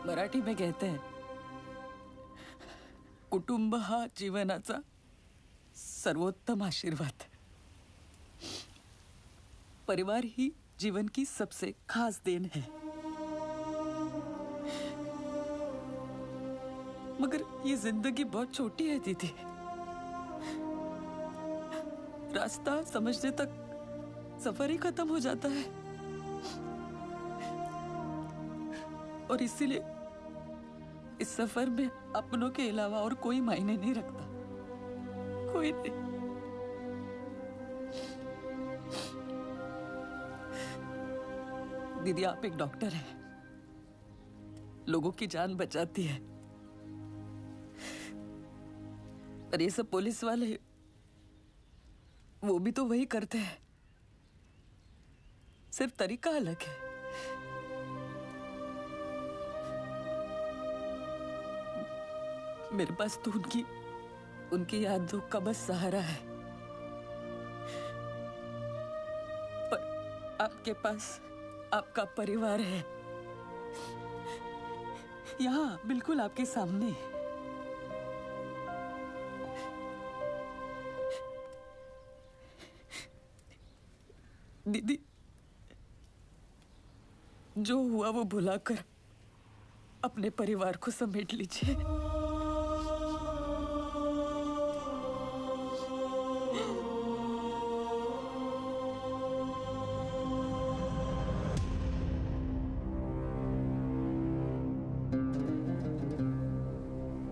मराठी में कहते हैं, कुटुंब हा जीवनाचा सर्वोत्तम आशीर्वाद। परिवार ही जीवन की सबसे खास देन है। मगर ये जिंदगी बहुत छोटी है दीदी। रास्ता समझने तक सफर ही खत्म हो जाता है। और इसीलिए इस सफर में अपनों के अलावा और कोई मायने नहीं रखता, कोई नहीं। दीदी, आप एक डॉक्टर हैं, लोगों की जान बचाती है। पर ये सब पुलिस वाले, वो भी तो वही करते हैं, सिर्फ तरीका अलग है। मेरे पास तो उनकी यादों का बस सहारा है। पर आपके पास आपका परिवार है, यहाँ बिल्कुल आपके सामने। दीदी, जो हुआ वो भुलाकर अपने परिवार को समेट लीजिए।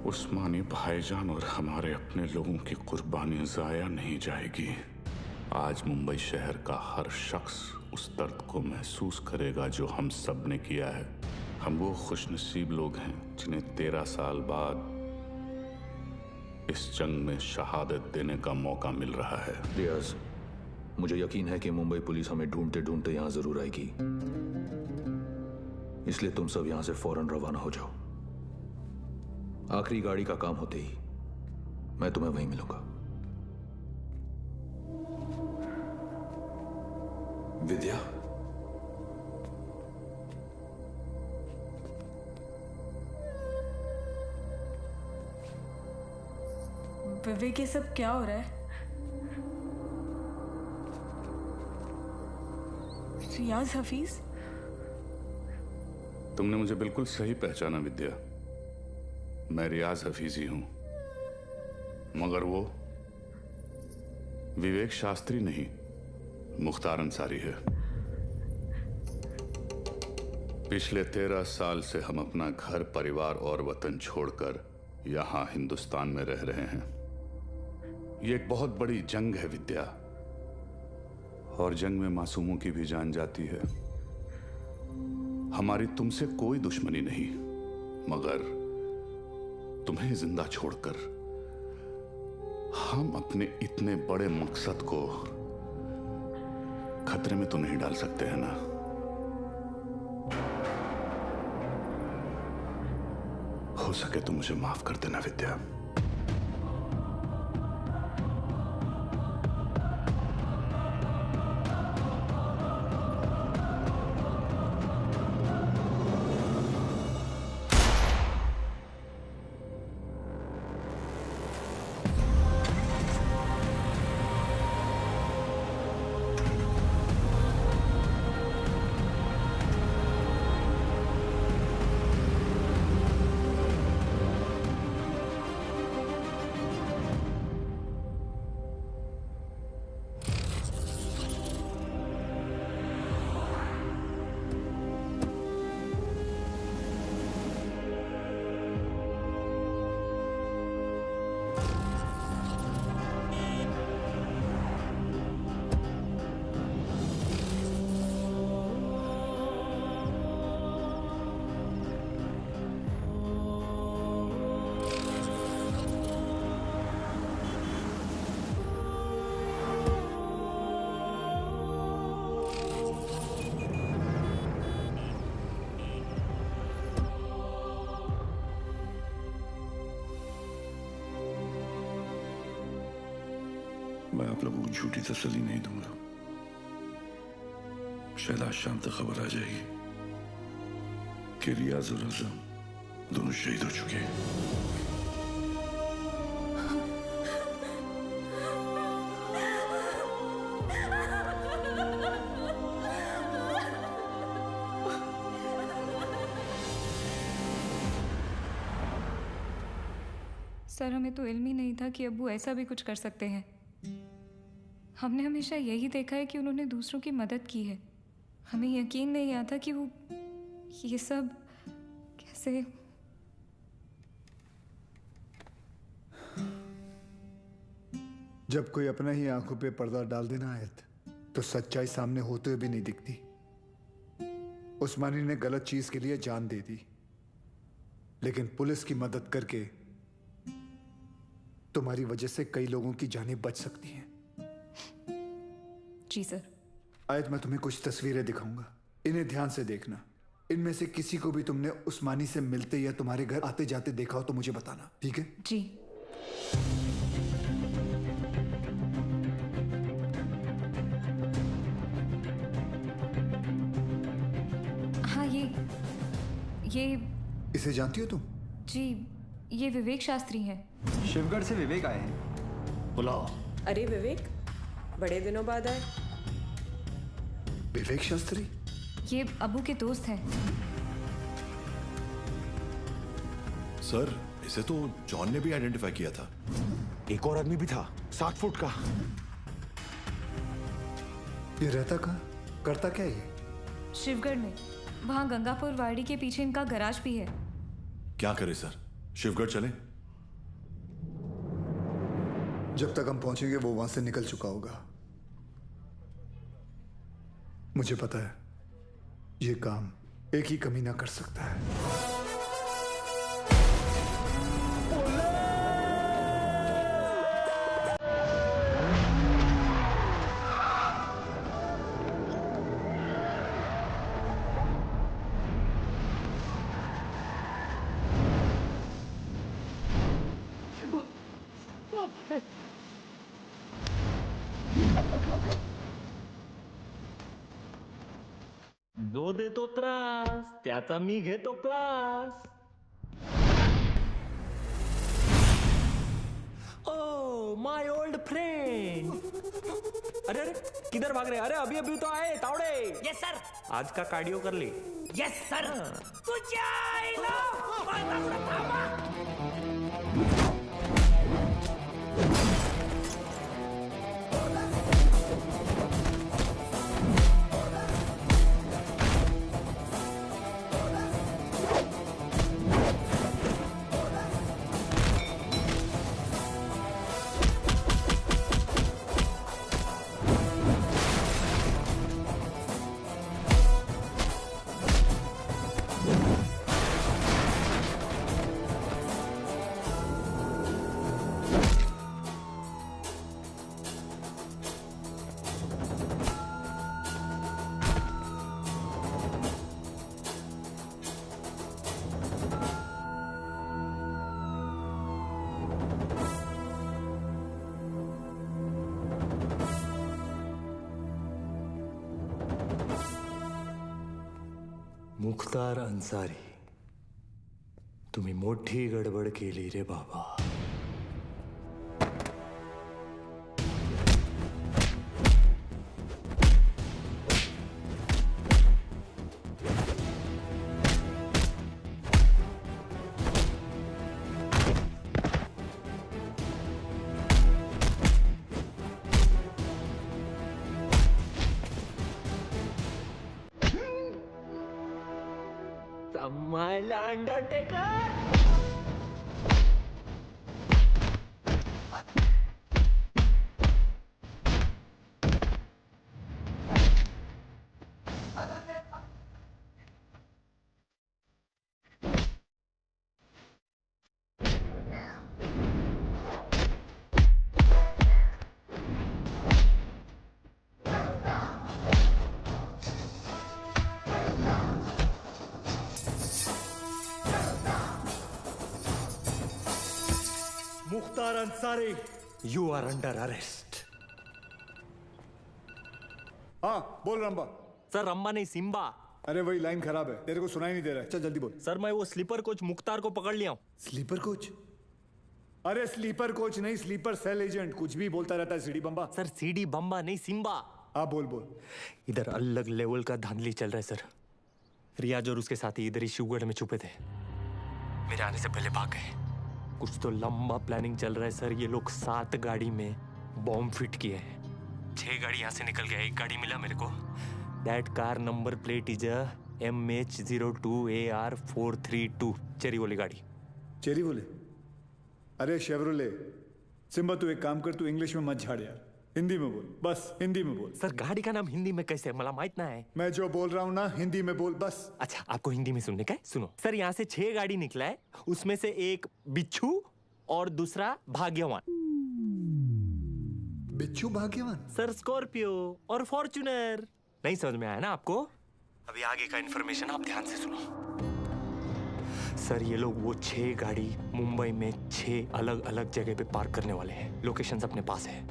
उस्मानी भाईजान और हमारे अपने लोगों की कुर्बानी जाया नहीं जाएगी। आज मुंबई शहर का हर शख्स उस दर्द को महसूस करेगा जो हम सब ने किया है। हम वो खुशनसीब लोग हैं जिन्हें 13 साल बाद इस जंग में शहादत देने का मौका मिल रहा है। रियाज, मुझे यकीन है कि मुंबई पुलिस हमें ढूंढते ढूंढते यहाँ जरूर आएगी, इसलिए तुम सब यहाँ से फौरन रवाना हो जाओ। आखिरी गाड़ी का काम होते ही मैं तुम्हें वहीं मिलूंगा। विद्या, विवेक, ये सब क्या हो रहा है? रियाज हफीज? तुमने मुझे बिल्कुल सही पहचाना विद्या। मैं रियाज हफीज ही हूं, मगर वो विवेक शास्त्री नहीं, मुख्तार अंसारी है। पिछले 13 साल से हम अपना घर, परिवार और वतन छोड़कर यहां हिंदुस्तान में रह रहे हैं। ये एक बहुत बड़ी जंग है विद्या, और जंग में मासूमों की भी जान जाती है। हमारी तुमसे कोई दुश्मनी नहीं, मगर तुम्हें जिंदा छोड़कर हम अपने इतने बड़े मकसद को खतरे में तो नहीं डाल सकते हैं ना। हो सके तो मुझे माफ कर देना विद्या। मैं आप लोगों को झूठी तसल्ली नहीं दूंगा। शायद आज शाम तक खबर आ जाएगी कि रियाज और आजम दोनों शहीद हो चुके हैं। सर, हमें तो इल्म ही नहीं था कि अब्बू ऐसा भी कुछ कर सकते हैं। हमने हमेशा यही देखा है कि उन्होंने दूसरों की मदद की है। हमें यकीन नहीं आता कि वो ये सब कैसे। जब कोई अपना ही आंखों पे पर्दा डाल देना आयत, तो सच्चाई सामने होते हुए भी नहीं दिखती। उस्मानी ने गलत चीज के लिए जान दे दी, लेकिन पुलिस की मदद करके तुम्हारी वजह से कई लोगों की जानें बच सकती हैं। जी सर। आयत, मैं तुम्हें कुछ तस्वीरें दिखाऊंगा, इन्हें ध्यान से देखना। इनमें से किसी को भी तुमने उस्मानी से मिलते या तुम्हारे घर आते जाते देखा हो तो मुझे बताना, ठीक है? जी। हाँ, ये इसे जानती हो तुम? जी, ये विवेक शास्त्री हैं। शिवगढ़ से विवेक आए हैं। बुलाओ। अरे विवेक, बड़े दिनों बाद आए। विवेक शास्त्री? ये अबू के दोस्त हैं। सर, इसे तो जॉन ने भी आइडेंटिफाई किया था। एक और आदमी भी था, 60 फुट का। ये रहता कहाँ, करता क्या ये? शिवगढ़ में, वहाँ गंगापुर वाड़ी के पीछे इनका गराज भी है। क्या करे सर, शिवगढ़ चले? जब तक हम पहुंचेंगे वो वहां से निकल चुका होगा। मुझे पता है ये काम एक ही कमीना कर सकता है। जो देतो त्रास त्याचा मी घेतो class. Oh my old friend. अरे अरे किधर भाग रहे? अरे अभी अभी तो आए तावड़े। Yes sir. आज का कार्डियो कर ले। Yes sir. तुझ्या आईला माझा थांबा। मुख्तार अन्सारी, तुम्ही मोठी गडबड केली रे बाबा। समायला undertaker. Mukhtar Ansari, you are under arrest. हाँ बोल रंबा। सर रंबा नहीं सिम्बा। अरे वही लाइन खराब है, तेरे को सुनाई नहीं दे रहा है। चल जल्दी बोल। सर मैं वो स्लीपर कोच मुख्तार को पकड़ लिया हूँ। Sleeper coach? अरे स्लीपर कोच नहीं, स्लीपर सेल एजेंट। कुछ भी बोलता रहता है सीडी बम्बा। सर सीडी बम्बा नहीं सिम्बा। हाँ बोल बोल। इधर अलग लेवल का धांधली चल रहा है सर। रियाज और उसके साथी इधर ही शिवगढ़ में छुपे थे, मेरे आने से पहले भाग गए। कुछ तो लंबा प्लानिंग चल रहा है सर। ये लोग 7 गाड़ी में बॉम्ब फिट किए हैं। 6 गाड़ी यहाँ से निकल गया, 1 गाड़ी मिला मेरे को। That car number plate is MH02AR432। Cherry वाली गाड़ी। चेरी बोले? अरे शेवरोले। सिम्बा तू एक काम कर, तू इंग्लिश में मत झाड़ यार, हिंदी में बोल, बस हिंदी में बोल। सर गाड़ी का नाम हिंदी में कैसे है मला माहित ना है। मैं जो बोल रहा हूँ ना हिंदी में बोल बस। अच्छा आपको हिंदी में सुनने का है? सुनो सर, यहाँ से 6 गाड़ी निकला है, उसमें से एक बिच्छू और दूसरा भाग्यवान। बिच्छू भाग्यवान? सर स्कॉर्पियो और फॉर्च्यूनर। नहीं समझ में आया ना आपको? अभी आगे का इन्फॉर्मेशन आप ध्यान से सुनो। सर ये लोग वो 6 गाड़ी मुंबई में 6 अलग अलग जगह पे पार्क करने वाले हैं। लोकेशंस अपने पास है।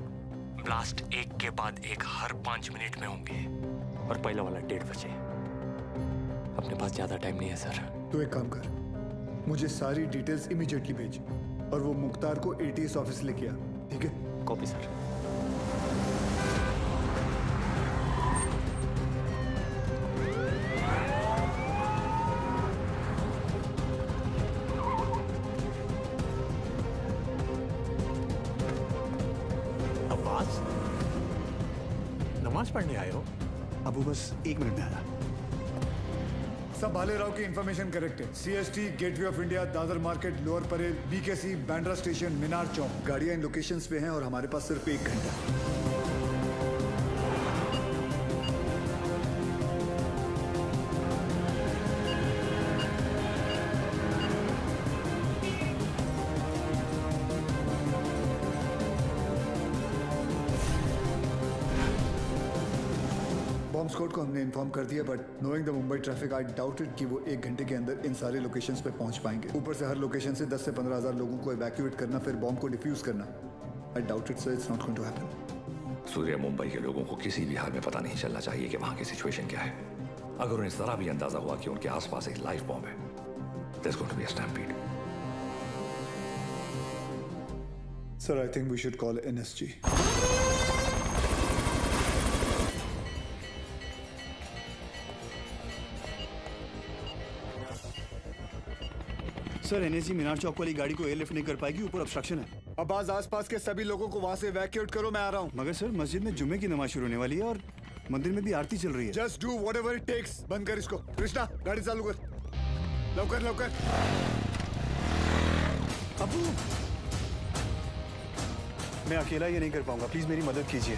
ब्लास्ट एक के बाद एक हर 5 मिनट में होंगे और पहला वाला 1:30 बजे। अपने पास ज्यादा टाइम नहीं है सर। तू एक काम कर, मुझे सारी डिटेल्स इमीडिएटली भेज और वो मुख्तार को ATS ऑफिस लेके आ, ठीक है? Copy sir. नमाज पढ़ने आए हो? अबू बस 1 मिनट में आया। सब भाले राव की इंफॉर्मेशन करेक्ट है। CST, gateway of India, Dadar market, lower Parel, BKC, Bandra station, Minar Chowk. गाड़ियां इन लोकेशंस पे हैं और हमारे पास सिर्फ 1 घंटा। बॉम्ब स्क्वाड को हमने इन्फॉर्म कर दिया, but knowing the Mumbai traffic I doubted कि वो 1 घंटे के अंदर इन सारे लोकेशंस पे पहुंच पाएंगे। ऊपर से हर लोकेशन से 10 से 15 हज़ार लोगों को इवैक्यूएट करना, फिर बॉम्ब को डिफ्यूज करना। I doubted sir, it's not going to happen. Surya, Mumbai के लोगों को किसी भी हाल में पता नहीं चलना चाहिए कि वहां की सिचुएशन क्या है। अगर उन्हें जरा भी अंदाजा हुआ कि उनके आसपास एक लाइव बॉम्ब है, there's going to be a stampede. Sir, I think we should call NSG. Sir NSG मीनार चौक वाली गाड़ी को एयरलिफ्ट नहीं कर पाएगी, ऊपर ऑब्स्ट्रक्शन है। अब आसपास के सभी लोगों को वहां से इवैक्यूएट करो, मैं आ रहा हूँ। मगर सर मस्जिद में जुम्मे की नमाज शुरू होने वाली है और मंदिर में भी आरती चल रही है। Just do whatever it takes. बंद कर इसको। कृष्णा गाड़ी चालू कर, लवकर लवकर। अबू मैं अकेला ये नहीं कर पाऊंगा, प्लीज मेरी मदद कीजिए।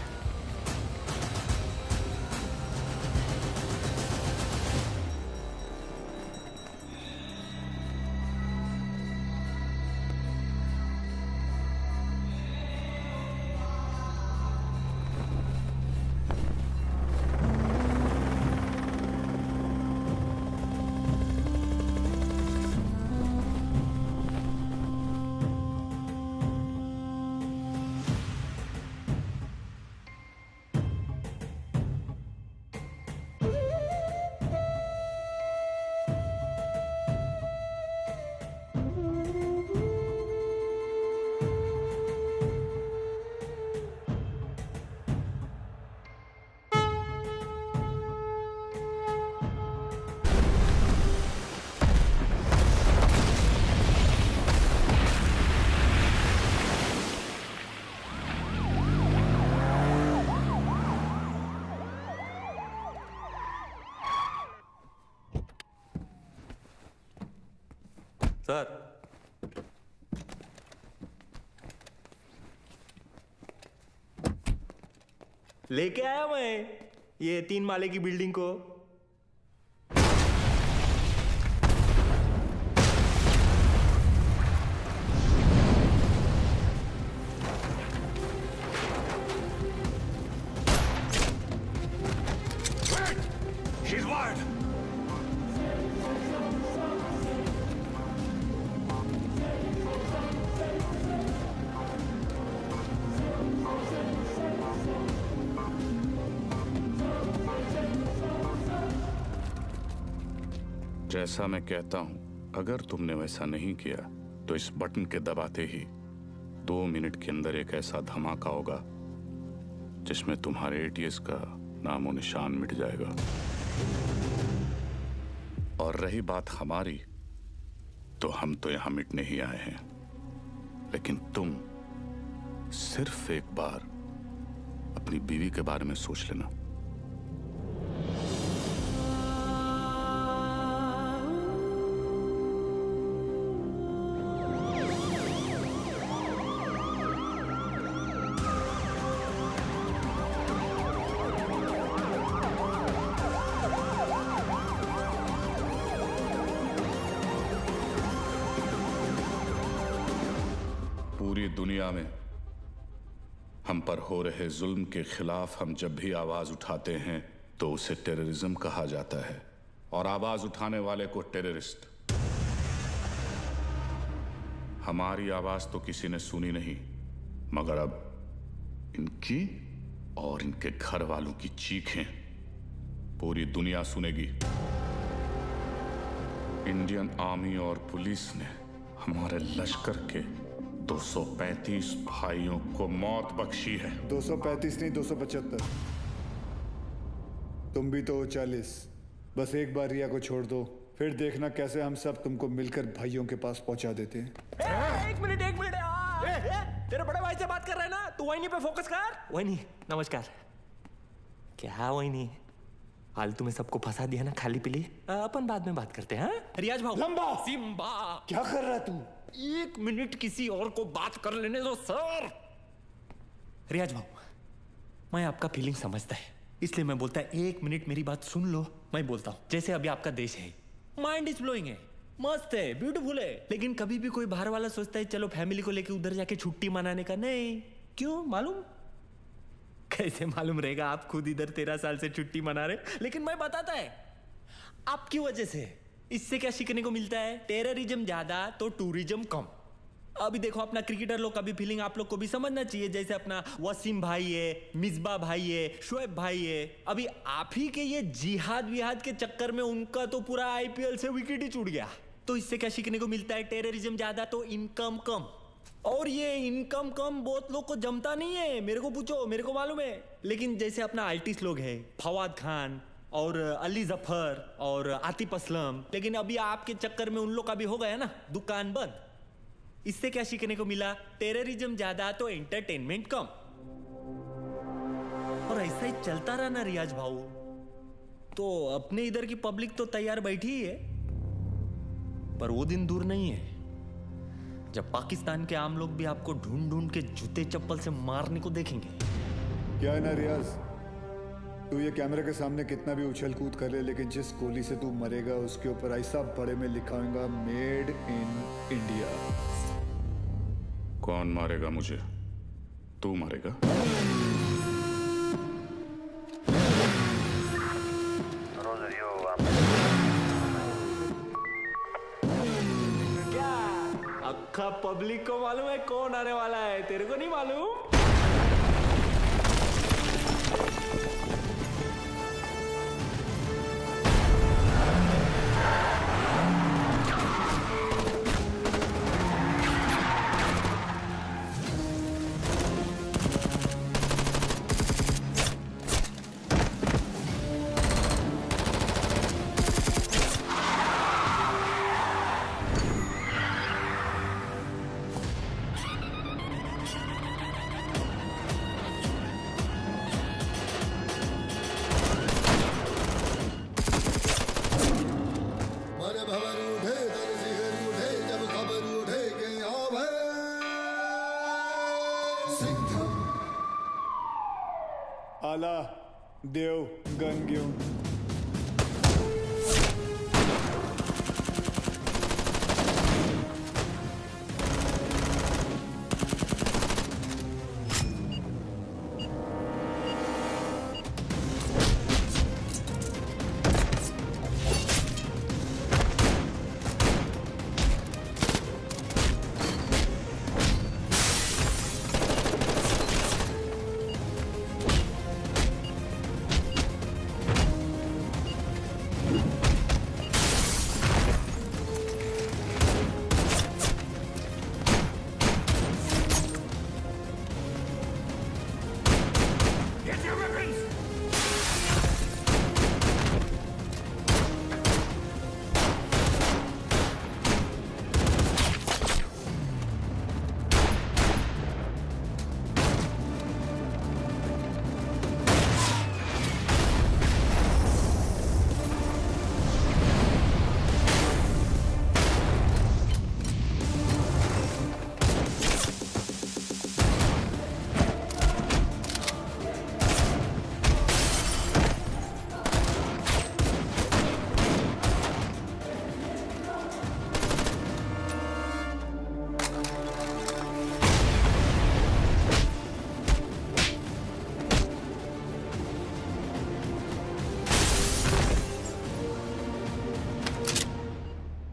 सर लेके आया मैं ये 3 माले की बिल्डिंग को। She's wired. जैसा मैं कहता हूं, अगर तुमने वैसा नहीं किया तो इस बटन के दबाते ही 2 मिनट के अंदर एक ऐसा धमाका होगा जिसमें तुम्हारे एटीएस का नामो निशान मिट जाएगा। और रही बात हमारी, तो हम तो यहां मिटने ही आए हैं, लेकिन तुम सिर्फ एक बार अपनी बीवी के बारे में सोच लेना। पूरी दुनिया में हम पर हो रहे जुल्म के खिलाफ हम जब भी आवाज उठाते हैं तो उसे टेररिज्म कहा जाता है, और आवाज उठाने वाले को टेररिस्ट। हमारी आवाज तो किसी ने सुनी नहीं, मगर अब इनकी और इनके घर वालों की चीखें पूरी दुनिया सुनेगी। इंडियन आर्मी और पुलिस ने हमारे लश्कर के 235 भाइयों को मौत बख्शी है। 235 नहीं, 275। तुम भी तो हो 40। बस एक बार रिया को छोड़ दो, फिर देखना कैसे हम सब तुमको मिलकर भाइयों के पास पहुंचा देते हैं। एक मिनट तेरे बड़े भाई से बात कर रहा है ना, तू वही पे फोकस कर। वही नमस्कार। क्या वही फालतू में सबको फंसा दिया ना, खाली पीली। अपन बाद में बात करते हैं। रियाज भाऊ। लंबा सिम्बा क्या कर रहा तू? 1 मिनट किसी और को बात कर लेने दो सर। रियाज भाऊ, मैं आपका फीलिंग समझता है, इसलिए मैं बोलता है 1 मिनट मेरी बात सुन लो। मैं बोलता हूं जैसे अभी आपका देश है, माइंड इज ब्लोइंग है, मस्त है, ब्यूटीफुल है, लेकिन कभी भी कोई बाहर वाला सोचता है चलो फैमिली को लेके उधर जाके छुट्टी मनाने का। नहीं, क्यों मालूम? कैसे मालूम रहेगा? आप खुद इधर 13 साल से छुट्टी मना रहे, लेकिन मैं बताता है आपकी वजह से। इससे क्या सीखने को मिलता है? टेररिज्म ज्यादा तो टूरिज्म कम। अभी देखो अपना क्रिकेटर लोग का भी फीलिंग आप लोग को भी समझना चाहिए। जैसे अपना वसीम भाई है, मिसबा भाई है, शोएब भाई है, अभी आप ही के ये जिहाद विहाद के चक्कर में उनका तो पूरा आईपीएल से विकेट ही छूट गया। तो इससे क्या सीखने को मिलता है? टेररिज्म ज्यादा तो इनकम कम। और ये इनकम कम बहुत लोग को जमता नहीं है, मेरे को पूछो, मेरे को मालूम है। लेकिन जैसे अपना आर्टिस्ट लोग है, फवाद खान और अली जफर और आतिफ असलम, लेकिन अभी आपके चक्कर में उन लोग का भी हो गया ना दुकान बंद। इससे क्या सीखने को मिला? टेररिज्म ज्यादा तो एंटरटेनमेंट कम। और ऐसा ही चलता रहा ना रियाज भाऊ, तो अपने इधर की पब्लिक तो तैयार बैठी ही है। पर वो दिन दूर नहीं है जब पाकिस्तान के आम लोग भी आपको ढूंढ ढूंढ के जूते चप्पल से मारने को देखेंगे। क्या है ना रियाज, तू ये कैमरे के सामने कितना भी उछल कूद कर ले, लेकिन जिस गोली से तू मरेगा उसके ऊपर ऐसा बड़े में लिखा होगा मेड इन इंडिया। कौन मारेगा मुझे? तू मारेगा? क्या अक्खा पब्लिक को मालूम है कौन आने वाला है? तेरे को नहीं मालूम? आला देव गन घेऊन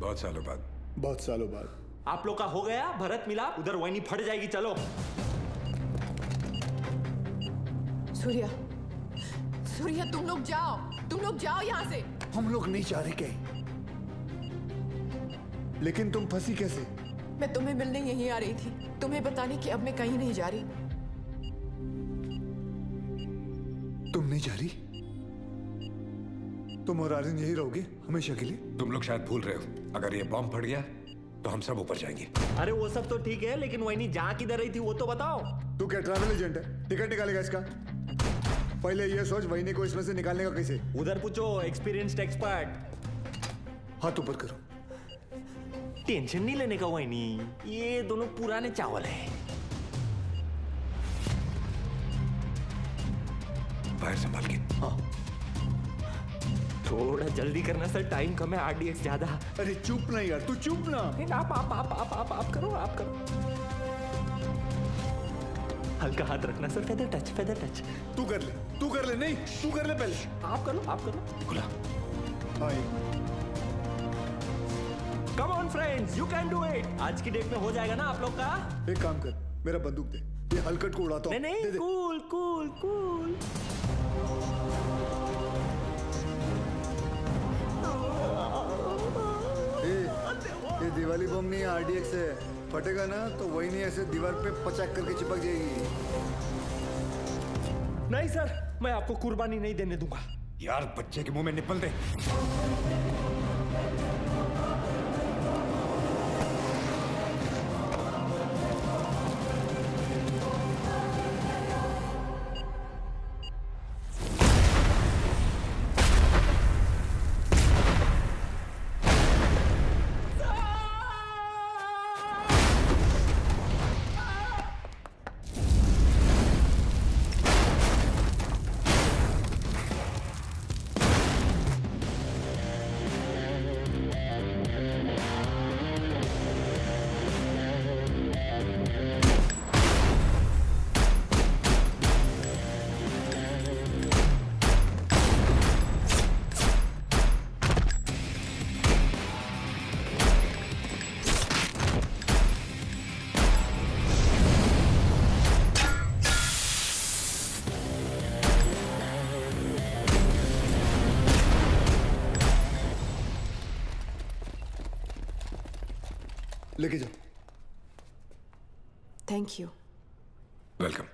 बहुत सालों बाद। बहुत सालों बाद। आप लोग का हो गया भरत मिलाप? उधर वही फट जाएगी। चलो सूर्या, सूर्या तुम लोग जाओ यहाँ से। हम लोग नहीं जा रहे कहीं। लेकिन तुम फंसी कैसे? मैं तुम्हें मिलने यहीं आ रही थी, तुम्हें बताने कि अब मैं कहीं नहीं जा रही। तुम नहीं जा रही? तुम और आर्यन यही रहोगे हमेशा के लिए? तुम लोग शायद भूल रहे हो, अगर ये बॉम्ब फट गया तो हम सब ऊपर जाएंगे। अरे वो सब तो ठीक है, लेकिन वही जहाँ किधर रही थी वो तो बताओ। तू क्या ट्रैवल एजेंट है? टिकट निकालेगा इसका? पहले ये सोच वहीने को इसमें से निकालने का कैसे। उधर पूछो एक्सपीरियंस्ड एक्सपर्ट। हाथ ऊपर करो। टेंशन नहीं लेने का वही, ये दोनों पुराने चावल है। बाहर संभाल के। हाँ। थोड़ा जल्दी करना सर, टाइम कम है, RDX ज्यादा। अरे चुप ना यार, तू चुप ना। आप करो। हल्का हाथ रखना सर, फेदर टच। तू कर ले, नहीं तू कर ले पहले। आप करो। खुला। Come on friends, you can do it. आज की डेट में हो जाएगा ना आप लोग का। एक काम कर, मेरा बंदूक दे, ये हलकट को उड़ाता हूं। नहीं, कूल। ये दिवाली बम नहीं RDX है, फटेगा ना तो वही नहीं ऐसे दीवार पे पचाक करके चिपक जाएगी। नहीं सर, मैं आपको कुर्बानी नहीं देने दूंगा। यार बच्चे के मुंह में निपल दे। लेके जाओ। Thank you. वेलकम।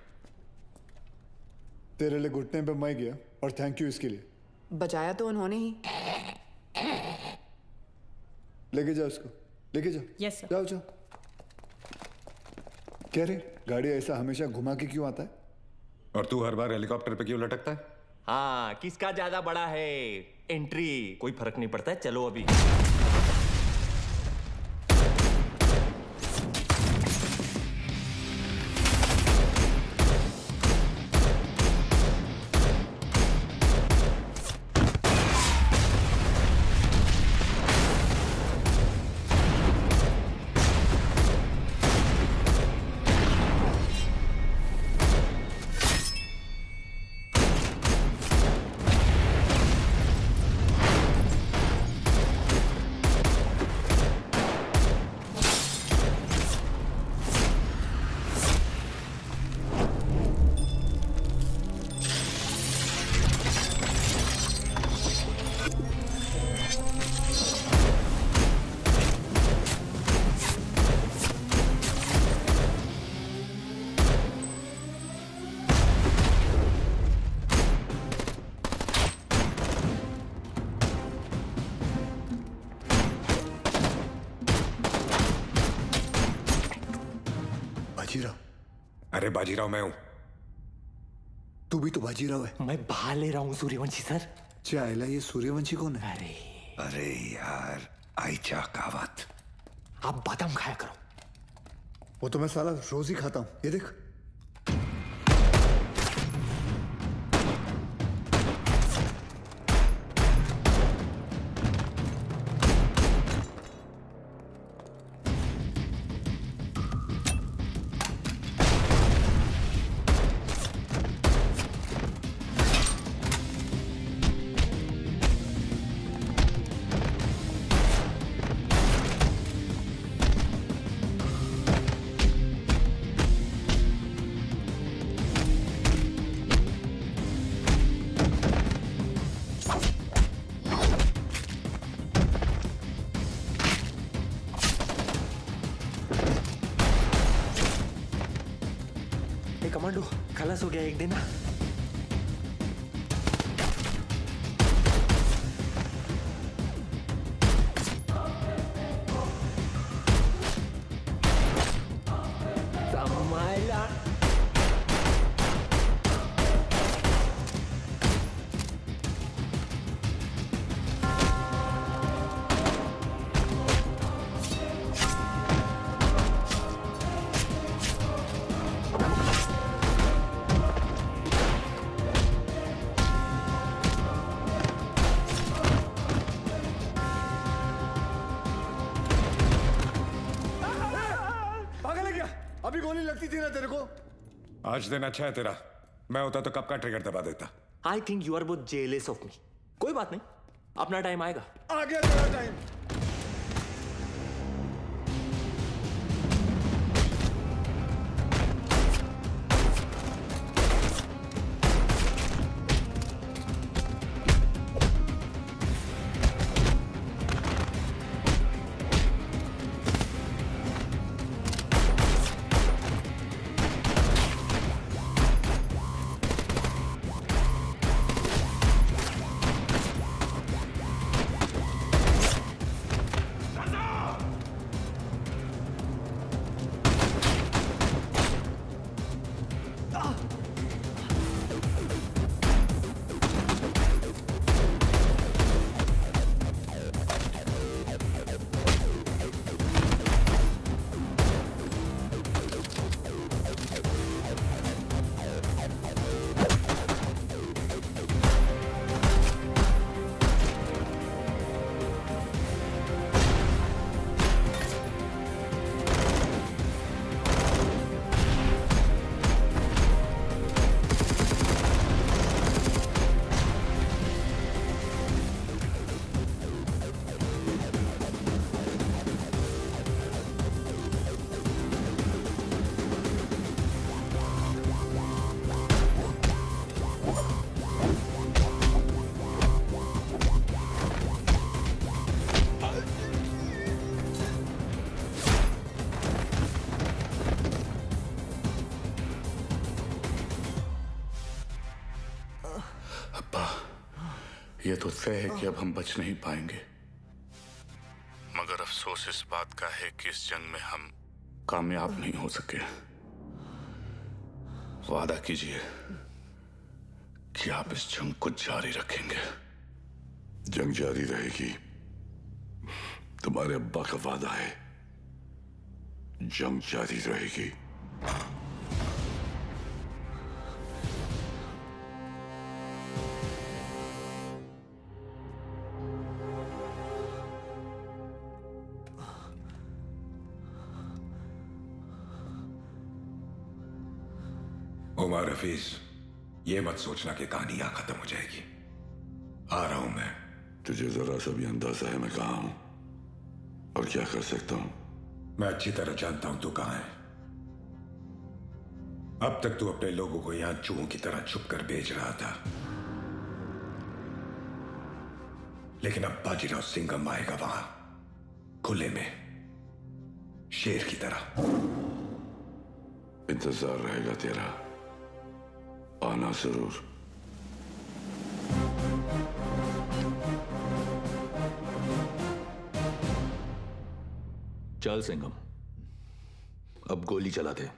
तेरे लिए घुटने पे मैं गया और थैंक यू इसके लिए। बजाया तो उन्होंने ही। लेके जाओ उसको, लेके जाओ। Yes sir. जाओ। क्या रे, गाड़ी ऐसा हमेशा घुमा के क्यों आता है? और तू हर बार हेलीकॉप्टर पे क्यों लटकता है? हाँ, किसका ज्यादा बड़ा है एंट्री, कोई फर्क नहीं पड़ता है। चलो अभी। बाजीराव? अरे बाजीराव मैं हूं। तू भी तो बाजीराव है। मैं बाहर ले रहा हूँ सूर्यवंशी सर। चाइला, ये सूर्यवंशी कौन है? अरे यार, आइचा कावत। आप बादाम खाया करो। वो तो मैं साला रोज ही खाता हूँ, ये देख। खलास हो गया एक दिन। अभी गोली लगती थी ना तेरे को। आज दिन अच्छा है तेरा, मैं होता तो कब का ट्रिगर दबा देता। I think you are both jealous of me. कोई बात नहीं, अपना टाइम आएगा। आ गया तेरा टाइम। ये तो तय है कि अब हम बच नहीं पाएंगे, मगर अफसोस इस बात का है कि इस जंग में हम कामयाब नहीं हो सके। वादा कीजिए कि आप इस जंग को जारी रखेंगे। जंग जारी रहेगी, तुम्हारे अब्बा का वादा है। जंग जारी रहेगी। उमर हफीज, ये मत सोचना कि कहानी यहां खत्म हो जाएगी। आ रहा हूं मैं। तुझे जरा सा भी अंदाजा है मैं कहां हूं और क्या कर सकता हूं? मैं अच्छी तरह जानता हूं तू कहां है। अब तक तू अपने लोगों को यहां चूहों की तरह छुप कर भेज रहा था, लेकिन अब बाजीराव सिंघम आएगा वहां खुले में, शेर की तरह। इंतजार रहेगा तेरा, आना जरूर। चल सिंघम, अब गोली चला दे।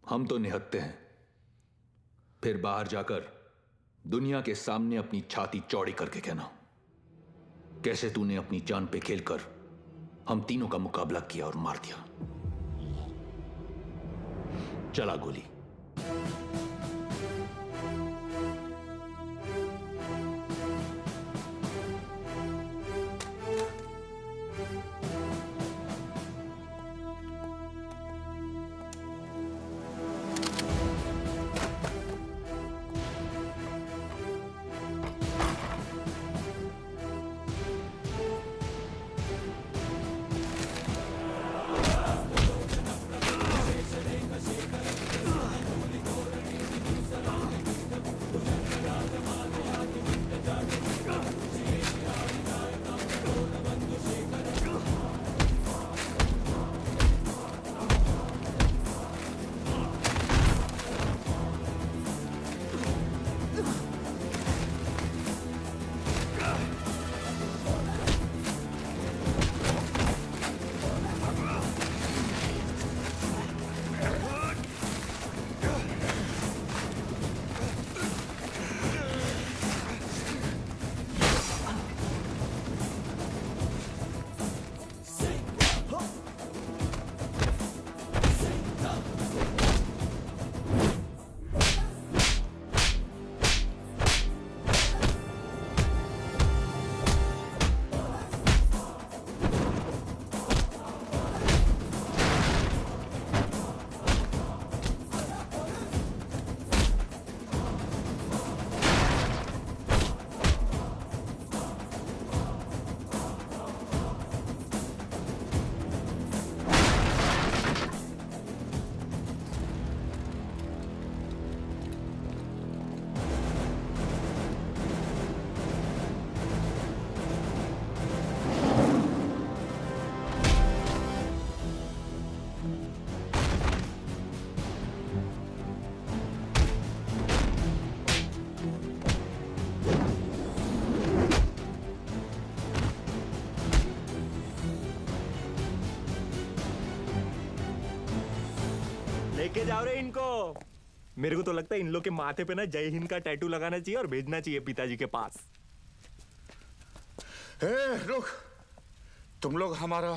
हम तो निहत्ते हैं, फिर बाहर जाकर दुनिया के सामने अपनी छाती चौड़ी करके कहना कैसे तूने अपनी जान पे खेलकर हम तीनों का मुकाबला किया और मार दिया। चला गोली। लेके जाओ रे इनको। मेरे को तो लगता है इन लोग के माथे पे ना जय हिंद का टैटू लगाना चाहिए और भेजना चाहिए पिताजी के पास। रुक, तुम लोग हमारा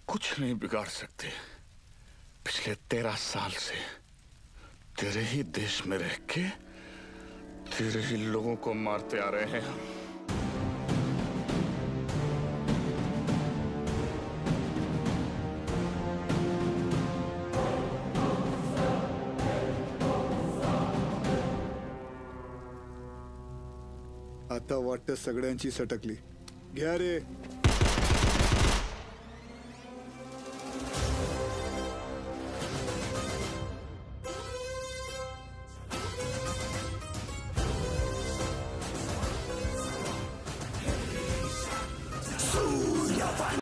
कुछ नहीं बिगाड़ सकते। पिछले 13 साल से तेरे ही देश में रह के तेरे ही लोगों को मारते आ रहे हैं हम। आता वाटतं सगळ्यांची सटकली. घ्या रे.